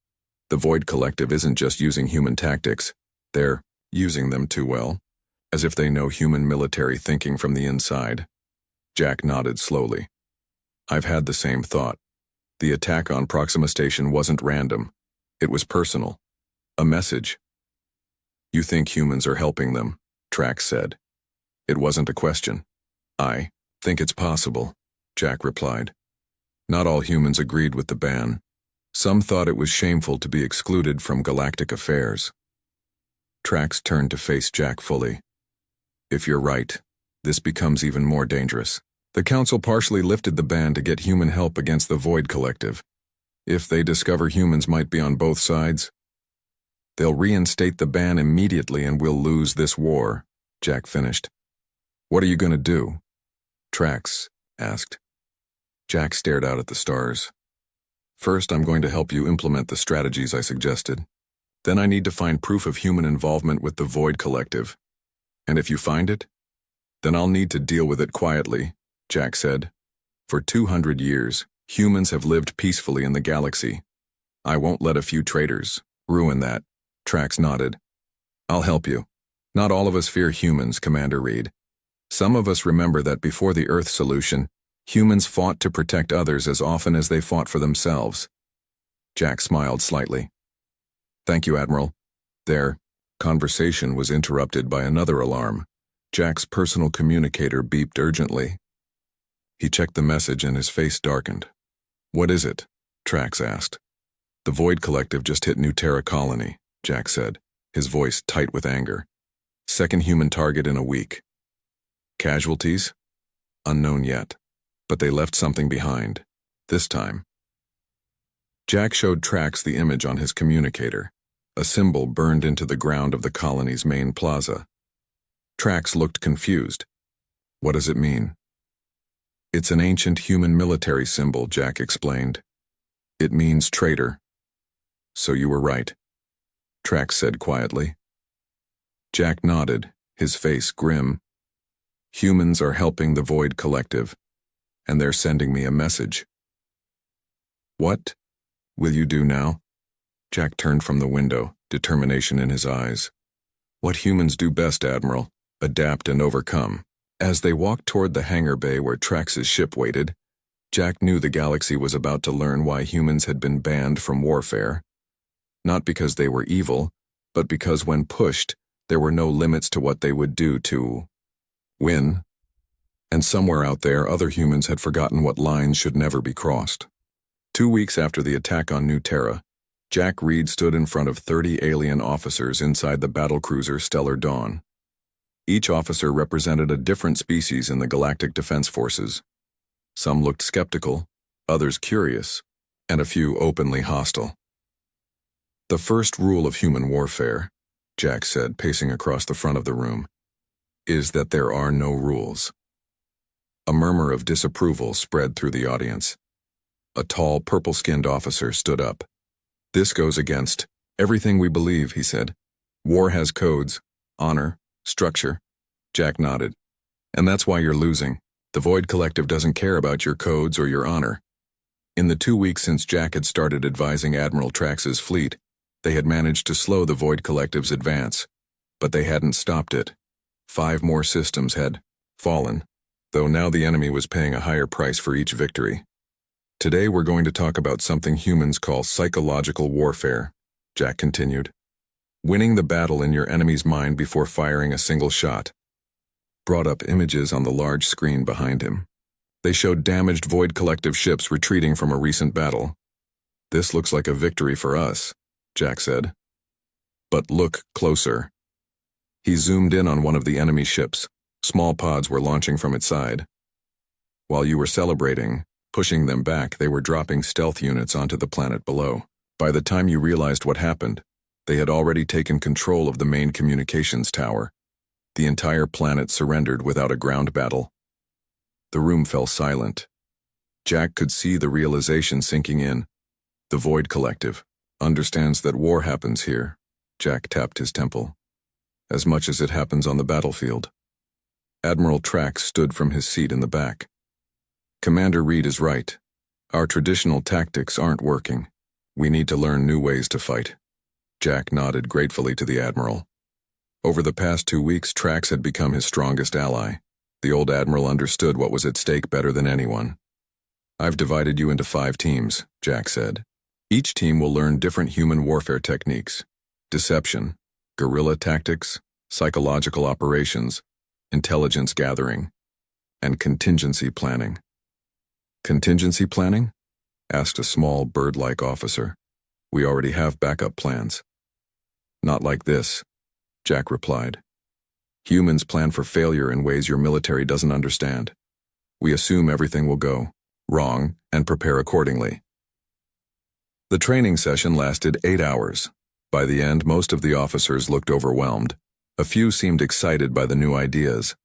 The Void Collective isn't just using human tactics, they're using them too well, as if they know human military thinking from the inside. Jack nodded slowly. I've had the same thought. The attack on Proxima Station wasn't random. It was personal. A message. You think humans are helping them, Trax said. It wasn't a question. I think it's possible, Jack replied. Not all humans agreed with the ban. Some thought it was shameful to be excluded from galactic affairs. Trax turned to face Jack fully. If you're right, this becomes even more dangerous. The Council partially lifted the ban to get human help against the Void Collective. If they discover humans might be on both sides, they'll reinstate the ban immediately and we'll lose this war, Jack finished. What are you going to do? Trax asked. Jack stared out at the stars. First, I'm going to help you implement the strategies I suggested. Then I need to find proof of human involvement with the Void Collective. And if you find it, then I'll need to deal with it quietly, Jack said. For 200 years, humans have lived peacefully in the galaxy. I won't let a few traitors ruin that. Trax nodded. I'll help you. Not all of us fear humans, Commander Reed. Some of us remember that before the Earth solution, humans fought to protect others as often as they fought for themselves. Jack smiled slightly. Thank you, Admiral. Their conversation was interrupted by another alarm. Jack's personal communicator beeped urgently. He checked the message and his face darkened. What is it? Trax asked. The Void Collective just hit New Terra Colony, Jack said, his voice tight with anger. Second human target in a week. Casualties? Unknown yet. But they left something behind. This time. Jack showed Trax the image on his communicator, a symbol burned into the ground of the colony's main plaza. Trax looked confused. What does it mean? It's an ancient human military symbol, Jack explained. It means traitor. So you were right, Trax said quietly. Jack nodded, his face grim. Humans are helping the Void Collective, and they're sending me a message. What will you do now? Jack turned from the window, determination in his eyes. What humans do best, Admiral, adapt and overcome. As they walked toward the hangar bay where Trax's ship waited, Jack knew the galaxy was about to learn why humans had been banned from warfare. Not because they were evil, but because when pushed, there were no limits to what they would do to win. And somewhere out there, other humans had forgotten what lines should never be crossed. 2 weeks after the attack on New Terra, Jack Reed stood in front of 30 alien officers inside the battlecruiser Stellar Dawn. Each officer represented a different species in the Galactic Defense Forces. Some looked skeptical, others curious, and a few openly hostile. The first rule of human warfare, Jack said, pacing across the front of the room, is that there are no rules. A murmur of disapproval spread through the audience. A tall, purple-skinned officer stood up. This goes against everything we believe, he said. War has codes, honor, structure. Jack nodded. And that's why you're losing. The Void Collective doesn't care about your codes or your honor. In the 2 weeks since Jack had started advising Admiral Trax's fleet, they had managed to slow the Void Collective's advance. But they hadn't stopped it. 5 more systems had fallen, though now the enemy was paying a higher price for each victory. Today we're going to talk about something humans call psychological warfare, Jack continued. Winning the battle in your enemy's mind before firing a single shot. Brought up images on the large screen behind him. They showed damaged Void Collective ships retreating from a recent battle. This looks like a victory for us, Jack said. But look closer. He zoomed in on one of the enemy ships. Small pods were launching from its side. While you were celebrating, pushing them back, they were dropping stealth units onto the planet below. By the time you realized what happened, they had already taken control of the main communications tower. The entire planet surrendered without a ground battle. The room fell silent. Jack could see the realization sinking in. The Void Collective understands that war happens here. Jack tapped his temple. As much as it happens on the battlefield. Admiral Trax stood from his seat in the back. Commander Reed is right. Our traditional tactics aren't working. We need to learn new ways to fight. Jack nodded gratefully to the Admiral. Over the past 2 weeks, Trax had become his strongest ally. The old Admiral understood what was at stake better than anyone. I've divided you into 5 teams, Jack said. Each team will learn different human warfare techniques: deception, guerrilla tactics, psychological operations, intelligence gathering, and contingency planning. Contingency planning? Asked a small, bird-like officer. We already have backup plans. Not like this, Jack replied. Humans plan for failure in ways your military doesn't understand. We assume everything will go wrong and prepare accordingly. The training session lasted 8 hours. By the end, most of the officers looked overwhelmed. A few seemed excited by the new ideas.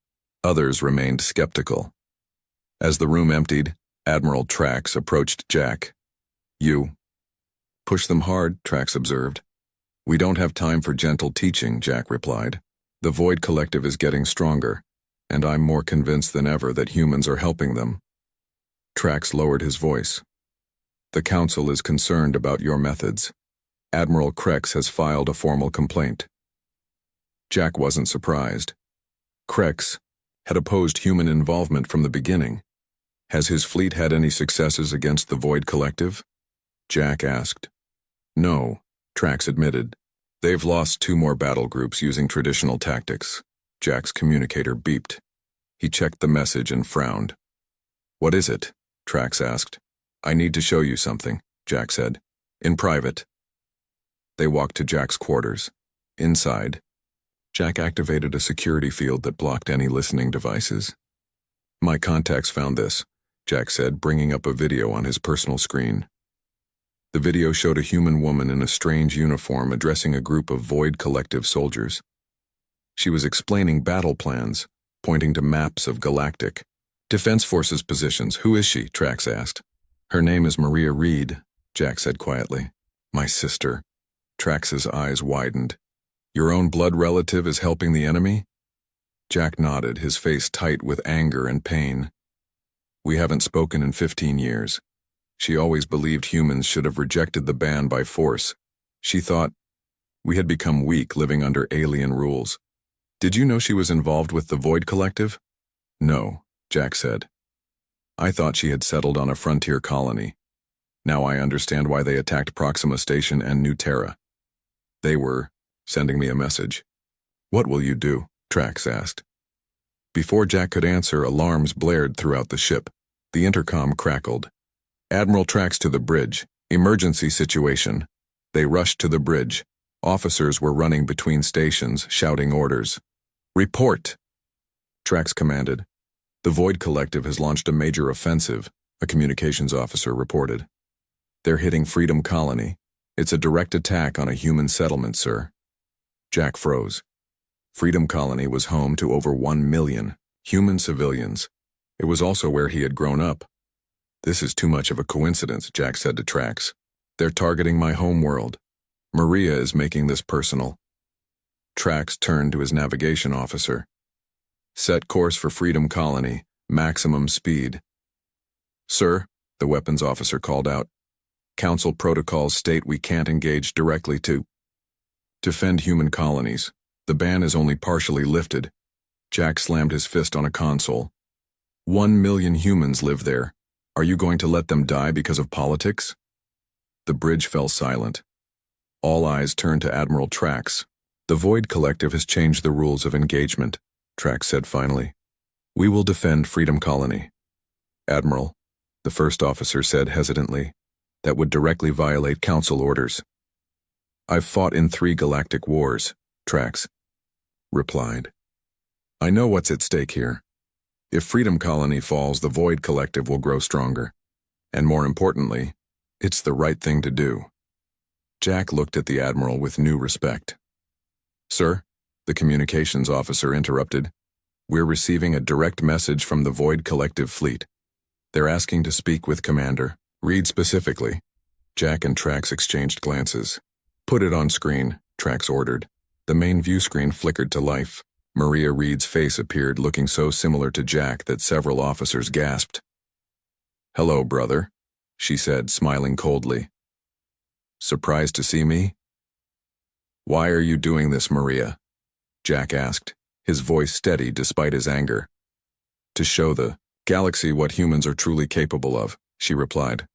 Others remained skeptical. As the room emptied, Admiral Trax approached Jack. You. Push them hard, Trax observed. We don't have time for gentle teaching, Jack replied. The Void Collective is getting stronger, and I'm more convinced than ever that humans are helping them. Trax lowered his voice. The Council is concerned about your methods. Admiral Krex has filed a formal complaint. Jack wasn't surprised. Krex had opposed human involvement from the beginning. Has his fleet had any successes against the Void Collective? Jack asked. No, Trax admitted. They've lost 2 more battle groups using traditional tactics. Jack's communicator beeped. He checked the message and frowned. What is it? Trax asked. I need to show you something, Jack said. In private. They walked to Jack's quarters. Inside, Jack activated a security field that blocked any listening devices. My contacts found this, Jack said, bringing up a video on his personal screen. The video showed a human woman in a strange uniform addressing a group of Void Collective soldiers. She was explaining battle plans, pointing to maps of galactic Defense Forces positions. Who is she? Trax asked. Her name is Maria Reed, Jack said quietly. My sister. Trax's eyes widened. Your own blood relative is helping the enemy? Jack nodded, his face tight with anger and pain. We haven't spoken in 15 years. She always believed humans should have rejected the ban by force. She thought we had become weak living under alien rules. Did you know she was involved with the Void Collective? No, Jack said. I thought she had settled on a frontier colony. Now I understand why they attacked Proxima Station and New Terra. They were sending me a message. What will you do? Trax asked. Before Jack could answer, alarms blared throughout the ship. The intercom crackled. Admiral Trax to the bridge. Emergency situation. They rushed to the bridge. Officers were running between stations, shouting orders. Report! Trax commanded. The Void Collective has launched a major offensive, a communications officer reported. They're hitting Freedom Colony. It's a direct attack on a human settlement, sir. Jack froze. Freedom Colony was home to over 1 million human civilians. It was also where he had grown up. This is too much of a coincidence, Jack said to Trax. They're targeting my home world. Maria is making this personal. Trax turned to his navigation officer. Set course for Freedom Colony, maximum speed. Sir, the weapons officer called out. Council protocols state we can't engage directly to defend human colonies. The ban is only partially lifted. Jack slammed his fist on a console. 1 million humans live there. Are you going to let them die because of politics? The bridge fell silent. All eyes turned to Admiral Trax. The Void Collective has changed the rules of engagement, Trax said finally. We will defend Freedom Colony. Admiral, the first officer said hesitantly, that would directly violate Council orders. I've fought in 3 galactic wars, Trax replied. I know what's at stake here. If Freedom Colony falls, the Void Collective will grow stronger. And more importantly, it's the right thing to do. Jack looked at the Admiral with new respect. Sir, the communications officer interrupted. We're receiving a direct message from the Void Collective fleet. They're asking to speak with Commander. Read specifically. Jack and Trax exchanged glances. Put it on screen, Trax ordered. The main view screen flickered to life. Maria Reed's face appeared, looking so similar to Jack that several officers gasped. Hello, brother, she said, smiling coldly. Surprised to see me? Why are you doing this, Maria? Jack asked, his voice steady despite his anger. To show the galaxy what humans are truly capable of, she replied.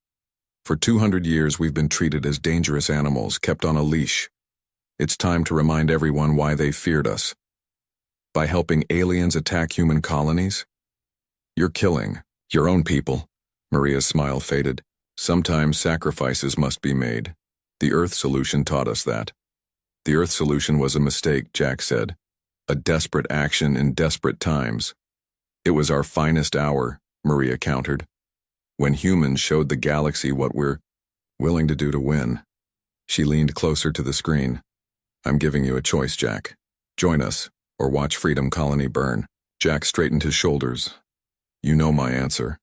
For 200 years we've been treated as dangerous animals, kept on a leash. It's time to remind everyone why they feared us. By helping aliens attack human colonies? You're killing your own people. Maria's smile faded. Sometimes sacrifices must be made. The Earth solution taught us that. The Earth solution was a mistake, Jack said. A desperate action in desperate times. It was our finest hour, Maria countered. When humans showed the galaxy what we're willing to do to win. She leaned closer to the screen. I'm giving you a choice, Jack. Join us, or watch Freedom Colony burn. Jack straightened his shoulders. You know my answer.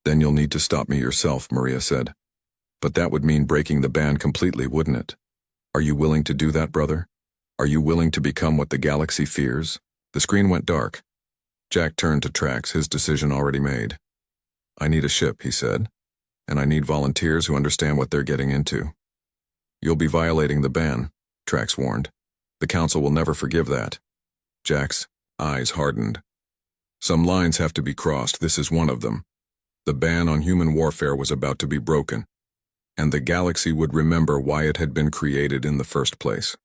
Then you'll need to stop me yourself, Maria said. But that would mean breaking the ban completely, wouldn't it? Are you willing to do that, brother? Are you willing to become what the galaxy fears? The screen went dark. Jack turned to Trax, his decision already made. I need a ship, he said, and I need volunteers who understand what they're getting into. You'll be violating the ban, Trax warned. The Council will never forgive that. Jack's eyes hardened. Some lines have to be crossed, this is one of them. The ban on human warfare was about to be broken, and the galaxy would remember why it had been created in the first place.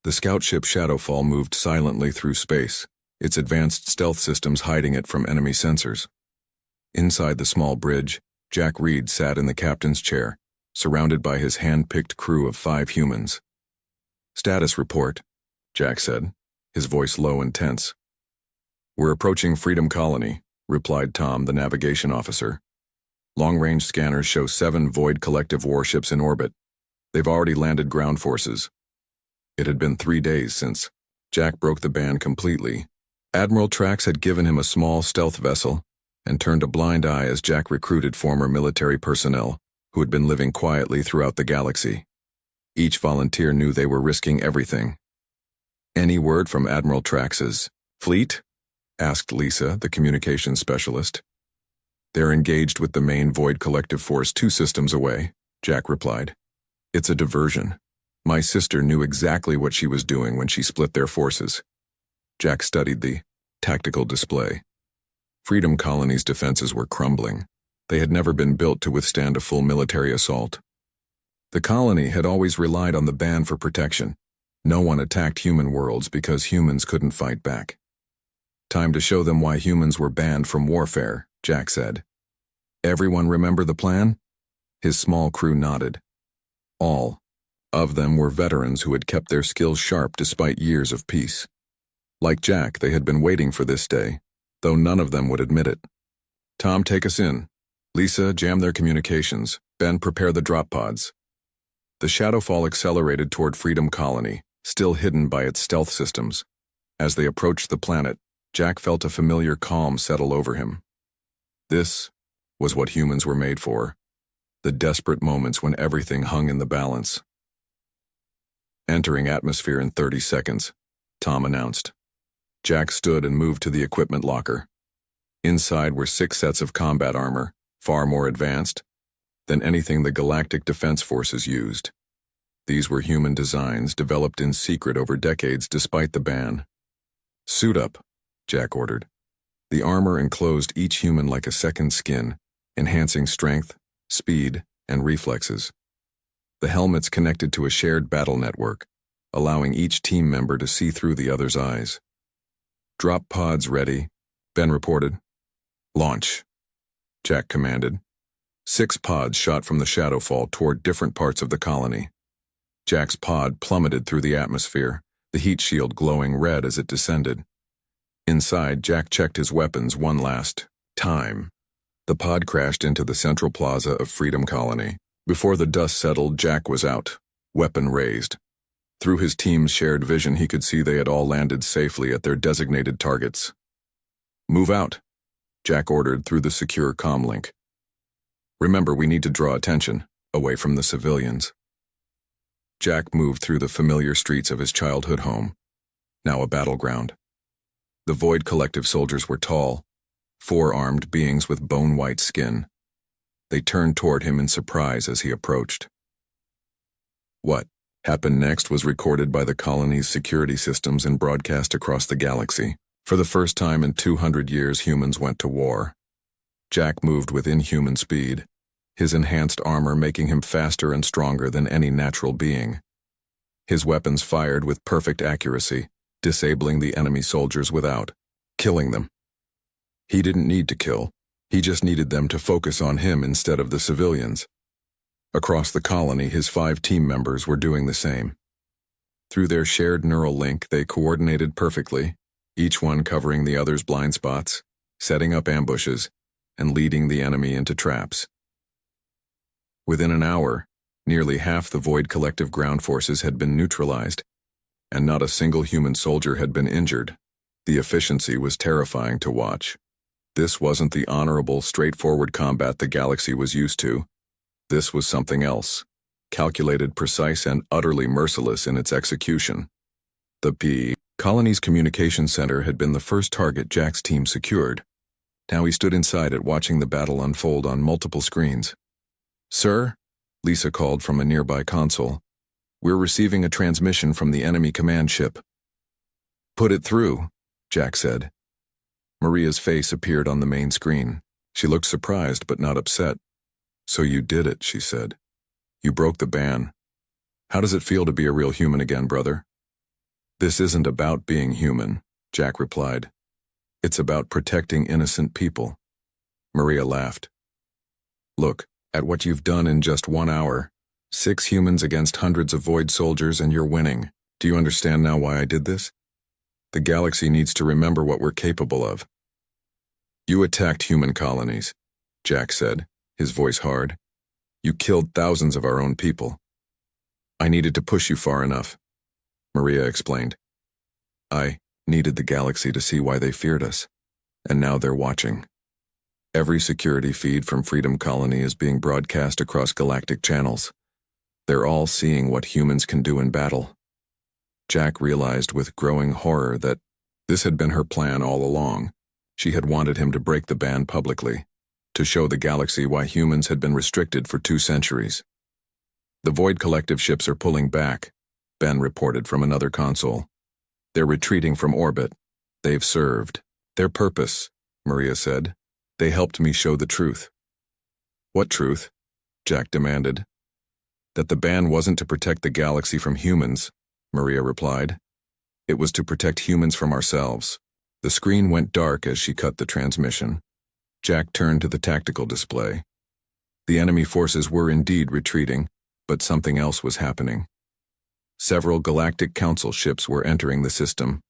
The scout ship Shadowfall moved silently through space, its advanced stealth systems hiding it from enemy sensors. Inside the small bridge, Jack Reed sat in the captain's chair, surrounded by his hand-picked crew of 5 humans. Status report, Jack said, his voice low and tense. We're approaching Freedom Colony, replied Tom, the navigation officer. Long-range scanners show 7 Void collective warships in orbit. They've already landed ground forces. It had been 3 days since Jack broke the ban completely. Admiral Trax had given him a small stealth vessel and turned a blind eye as Jack recruited former military personnel who had been living quietly throughout the galaxy. Each volunteer knew they were risking everything. Any word from Admiral Trax's fleet? Asked Lisa, the communications specialist. They're engaged with the main Void collective force 2 systems away, Jack replied. It's a diversion. My sister knew exactly what she was doing when she split their forces. Jack studied the tactical display. Freedom Colony's defenses were crumbling. They had never been built to withstand a full military assault. The colony had always relied on the ban for protection. No one attacked human worlds because humans couldn't fight back. Time to show them why humans were banned from warfare, Jack said. Everyone remember the plan? His small crew nodded. All of them were veterans who had kept their skills sharp despite years of peace. Like Jack, they had been waiting for this day, though none of them would admit it. Tom, take us in. Lisa, jam their communications. Ben, prepare the drop pods. The Shadowfall accelerated toward Freedom Colony, still hidden by its stealth systems. As they approached the planet, Jack felt a familiar calm settle over him. This was what humans were made for. The desperate moments when everything hung in the balance. Entering atmosphere in 30 seconds, Tom announced. Jack stood and moved to the equipment locker. Inside were 6 sets of combat armor, far more advanced than anything the Galactic Defense Forces used. These were human designs developed in secret over decades despite the ban. Suit up, Jack ordered. The armor enclosed each human like a second skin, enhancing strength, speed, and reflexes. The helmets connected to a shared battle network, allowing each team member to see through the other's eyes. Drop pods ready, Ben reported. Launch, Jack commanded. 6 pods shot from the Shadowfall toward different parts of the colony. Jack's pod plummeted through the atmosphere, the heat shield glowing red as it descended. Inside, Jack checked his weapons one last time. The pod crashed into the central plaza of Freedom Colony. Before the dust settled, Jack was out, weapon raised. Through his team's shared vision, he could see they had all landed safely at their designated targets. Move out, Jack ordered through the secure comm link. Remember, we need to draw attention, away from the civilians. Jack moved through the familiar streets of his childhood home, now a battleground. The Void collective soldiers were tall, 4-armed beings with bone-white skin. They turned toward him in surprise as he approached. What happened next was recorded by the colony's security systems and broadcast across the galaxy. For the first time in 200 years, humans went to war. Jack moved with inhuman speed, his enhanced armor making him faster and stronger than any natural being. His weapons fired with perfect accuracy, disabling the enemy soldiers without killing them. He didn't need to kill, he just needed them to focus on him instead of the civilians. Across the colony, his 5 team members were doing the same. Through their shared neural link, they coordinated perfectly, each one covering the other's blind spots, setting up ambushes, and leading the enemy into traps. Within an hour, nearly half the Void Collective ground forces had been neutralized, and not a single human soldier had been injured. The efficiency was terrifying to watch. This wasn't the honorable, straightforward combat the galaxy was used to. This was something else, calculated, precise, and utterly merciless in its execution. The colony's communication center had been the first target Jack's team secured. Now he stood inside it, watching the battle unfold on multiple screens. "Sir," Lisa called from a nearby console, "we're receiving a transmission from the enemy command ship." "Put it through," Jack said. Maria's face appeared on the main screen. She looked surprised but not upset. "So you did it," she said. "You broke the ban. How does it feel to be a real human again, brother?" "This isn't about being human," Jack replied. "It's about protecting innocent people." Maria laughed. "Look at what you've done in just 1 hour. 6 humans against hundreds of Void soldiers, and you're winning. Do you understand now why I did this? The galaxy needs to remember what we're capable of." "You attacked human colonies," Jack said, his voice hard. "You killed thousands of our own people." "I needed to push you far enough," Maria explained. "I needed the galaxy to see why they feared us, and now they're watching. Every security feed from Freedom Colony is being broadcast across galactic channels. They're all seeing what humans can do in battle." Jack realized with growing horror that this had been her plan all along. She had wanted him to break the ban publicly, to show the galaxy why humans had been restricted for 2 centuries. "The Void Collective ships are pulling back," Ben reported from another console. "They're retreating from orbit. They've served their purpose," Maria said. "They helped me show the truth." "What truth?" Jack demanded. "That the ban wasn't to protect the galaxy from humans," Maria replied. "It was to protect humans from ourselves." The screen went dark as she cut the transmission. Jack turned to the tactical display. The enemy forces were indeed retreating, but something else was happening. Several Galactic Council ships were entering the system,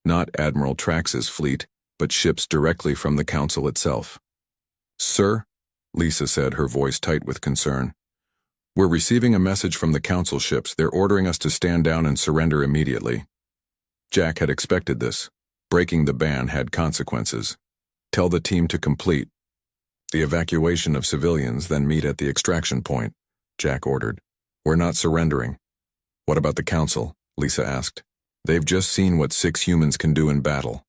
not Admiral Trax's fleet, but ships directly from the Council itself. "Sir," Lisa said, her voice tight with concern, "we're receiving a message from the Council ships. They're ordering us to stand down and surrender immediately." Jack had expected this. Breaking the ban had consequences. "Tell the team to complete the evacuation of civilians, then meet at the extraction point," Jack ordered. "We're not surrendering." "What about the Council?" Lisa asked. "They've just seen what 6 humans can do in battle,"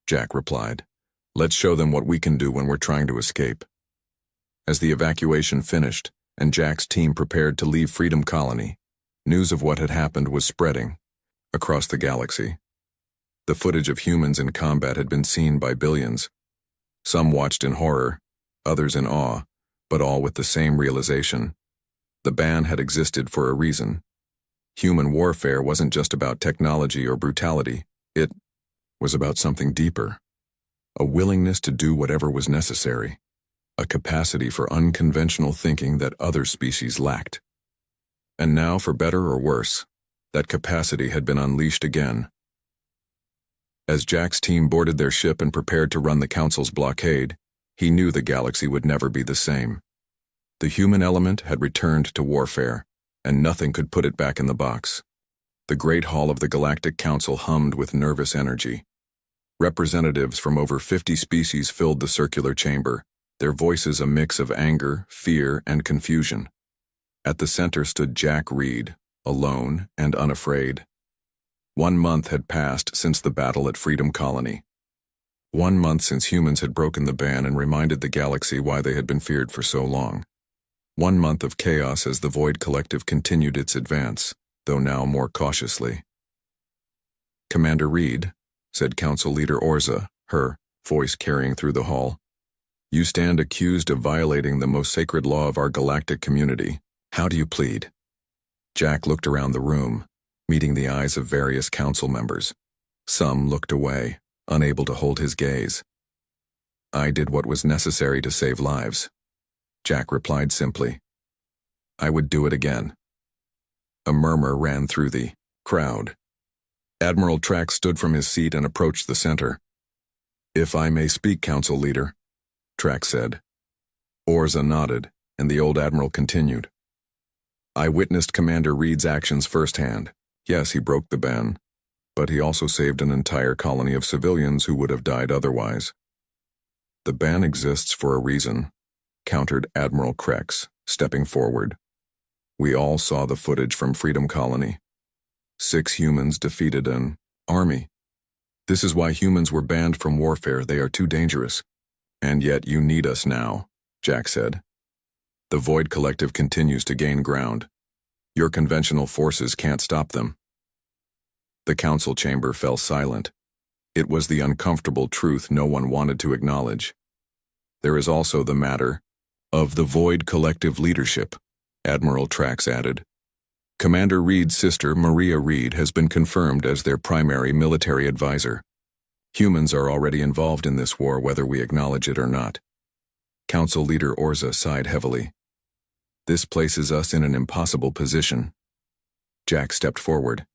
Jack replied. "Let's show them what we can do when we're trying to escape." As the evacuation finished, and Jack's team prepared to leave Freedom Colony, news of what had happened was spreading across the galaxy. The footage of humans in combat had been seen by billions. Some watched in horror, others in awe, but all with the same realization. The ban had existed for a reason. Human warfare wasn't just about technology or brutality. It was about something deeper. A willingness to do whatever was necessary. A capacity for unconventional thinking that other species lacked. And now, for better or worse, that capacity had been unleashed again. As Jack's team boarded their ship and prepared to run the Council's blockade, he knew the galaxy would never be the same. The human element had returned to warfare, and nothing could put it back in the box. The Great Hall of the Galactic Council hummed with nervous energy. Representatives from over 50 species filled the circular chamber, their voices a mix of anger, fear, and confusion. At the center stood Jack Reed, alone and unafraid. 1 month had passed since the battle at Freedom Colony. 1 month since humans had broken the ban and reminded the galaxy why they had been feared for so long. 1 month of chaos as the Void Collective continued its advance, though now more cautiously. "Commander Reed," said Council Leader Orza, her voice carrying through the hall, "you stand accused of violating the most sacred law of our galactic community. How do you plead?" Jack looked around the room, meeting the eyes of various council members. Some looked away, unable to hold his gaze. "I did what was necessary to save lives," Jack replied simply. "I would do it again." A murmur ran through the crowd. Admiral Track stood from his seat and approached the center. "If I may speak, Council Leader," Track said. Orza nodded, and the old admiral continued. "I witnessed Commander Reed's actions firsthand. Yes, he broke the ban, but he also saved an entire colony of civilians who would have died otherwise." "The ban exists for a reason," countered Admiral Krex, stepping forward. "We all saw the footage from Freedom Colony. 6 humans defeated an army. This is why humans were banned from warfare. They are too dangerous. And yet you need us now," Jack said. "The Void Collective continues to gain ground. Your conventional forces can't stop them." The council chamber fell silent. It was the uncomfortable truth no one wanted to acknowledge. "There is also the matter of the Void Collective leadership," Admiral Trax added. "Commander Reed's sister, Maria Reed, has been confirmed as their primary military advisor. Humans are already involved in this war whether we acknowledge it or not." Council Leader Orza sighed heavily. "This places us in an impossible position." Jack stepped forward.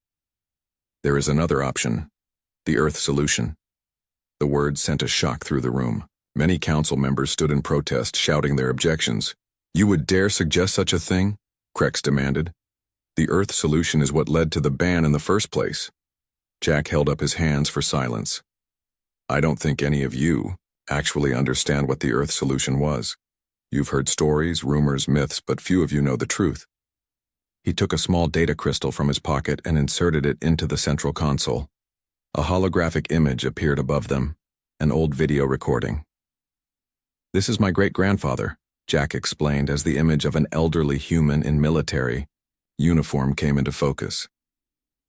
"There is another option, the Earth solution." The words sent a shock through the room. Many council members stood in protest, shouting their objections. "You would dare suggest such a thing?" Krex demanded. "The Earth solution is what led to the ban in the first place." Jack held up his hands for silence. "I don't think any of you actually understand what the Earth solution was. You've heard stories, rumors, myths, but few of you know the truth." He took a small data crystal from his pocket and inserted it into the central console. A holographic image appeared above them, an old video recording. "This is my great-grandfather," Jack explained as the image of an elderly human in military uniform came into focus.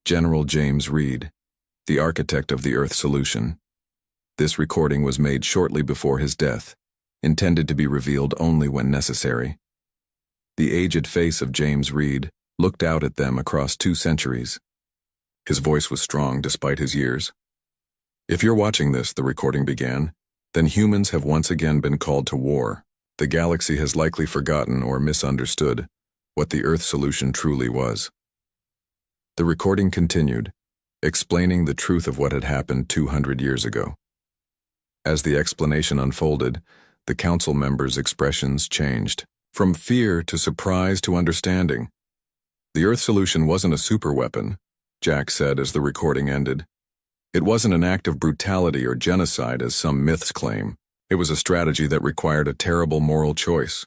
"General James Reed, the architect of the Earth solution. This recording was made shortly before his death, intended to be revealed only when necessary." The aged face of James Reed looked out at them across 2 centuries. His voice was strong despite his years. "If you're watching this," the recording began, "then humans have once again been called to war. The galaxy has likely forgotten or misunderstood what the Earth solution truly was." The recording continued, explaining the truth of what had happened 200 years ago. As the explanation unfolded, the council members' expressions changed, from fear to surprise to understanding. "The Earth solution wasn't a superweapon," Jack said as the recording ended. "It wasn't an act of brutality or genocide as some myths claim. It was a strategy that required a terrible moral choice,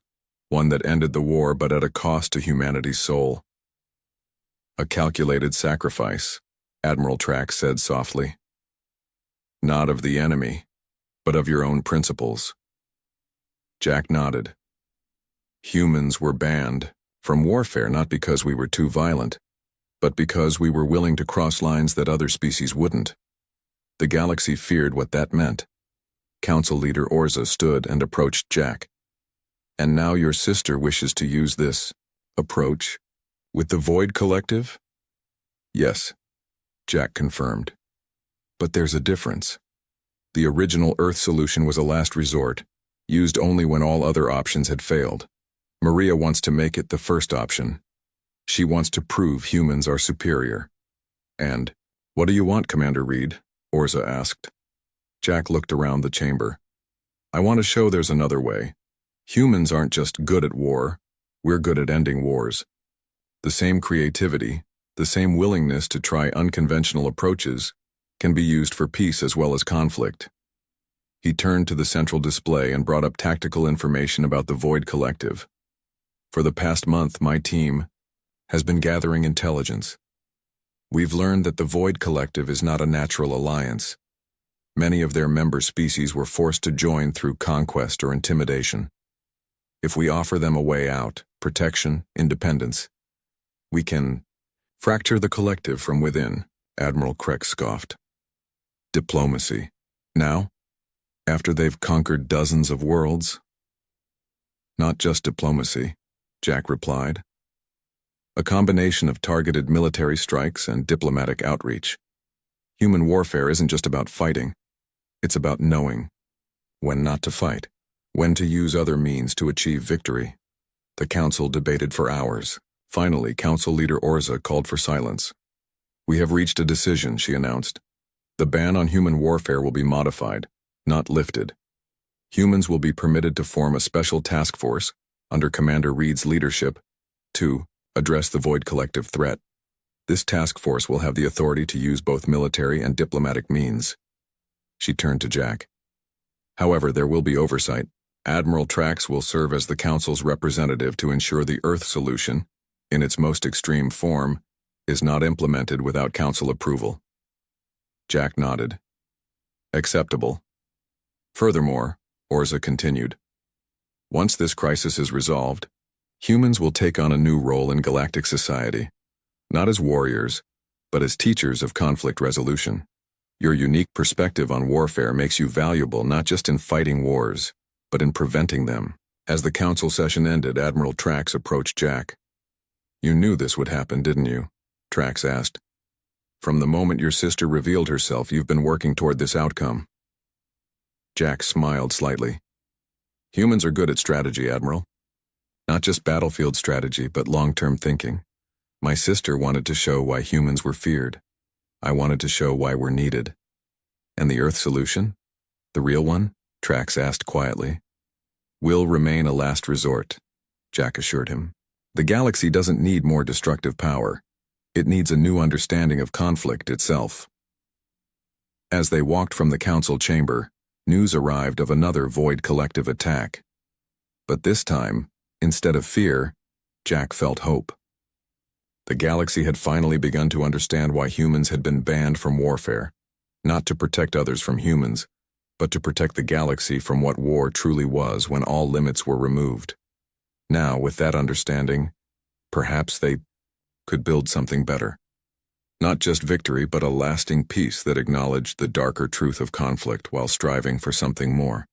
one that ended the war but at a cost to humanity's soul." "A calculated sacrifice," Admiral Trax said softly. "Not of the enemy, but of your own principles." Jack nodded. "Humans were banned from warfare not because we were too violent, but because we were willing to cross lines that other species wouldn't. The galaxy feared what that meant." Council Leader Orza stood and approached Jack. "And now your sister wishes to use this approach with the Void Collective?" "Yes," Jack confirmed. "But there's a difference. The original Earth solution was a last resort, used only when all other options had failed. Maria wants to make it the first option. She wants to prove humans are superior." "And what do you want, Commander Reed?" Orza asked. Jack looked around the chamber. "I want to show there's another way. Humans aren't just good at war, we're good at ending wars. The same creativity, the same willingness to try unconventional approaches, can be used for peace as well as conflict." He turned to the central display and brought up tactical information about the Void Collective. "For the past month, my team has been gathering intelligence. We've learned that the Void Collective is not a natural alliance. Many of their member species were forced to join through conquest or intimidation. If we offer them a way out, protection, independence. We can fracture the collective from within, Admiral Kreck scoffed. Diplomacy. Now? After they've conquered dozens of worlds? Not just diplomacy, Jack replied. A combination of targeted military strikes and diplomatic outreach. Human warfare isn't just about fighting. It's about knowing when not to fight, when to use other means to achieve victory. The council debated for hours. Finally, Council Leader Orza called for silence. We have reached a decision, she announced. The ban on human warfare will be modified, not lifted. Humans will be permitted to form a special task force, under Commander Reed's leadership, to address the Void Collective threat. This task force will have the authority to use both military and diplomatic means. She turned to Jack. However, there will be oversight. Admiral Trax will serve as the Council's representative to ensure the Earth solution, in its most extreme form, is not implemented without Council approval. Jack nodded. Acceptable. Furthermore, Orza continued, once this crisis is resolved, humans will take on a new role in galactic society, not as warriors, but as teachers of conflict resolution. Your unique perspective on warfare makes you valuable not just in fighting wars, but in preventing them. As the council session ended, Admiral Trax approached Jack. You knew this would happen, didn't you? Trax asked. From the moment your sister revealed herself, you've been working toward this outcome. Jack smiled slightly. Humans are good at strategy, Admiral. Not just battlefield strategy, but long-term thinking. My sister wanted to show why humans were feared. I wanted to show why we're needed. And the Earth solution? The real one? Trax asked quietly. Will remain a last resort, Jack assured him. The galaxy doesn't need more destructive power. It needs a new understanding of conflict itself. As they walked from the council chamber, news arrived of another Void Collective attack. But this time, instead of fear, Jack felt hope. The galaxy had finally begun to understand why humans had been banned from warfare, not to protect others from humans, but to protect the galaxy from what war truly was when all limits were removed. Now, with that understanding, perhaps they could build something better. Not just victory, but a lasting peace that acknowledged the darker truth of conflict while striving for something more.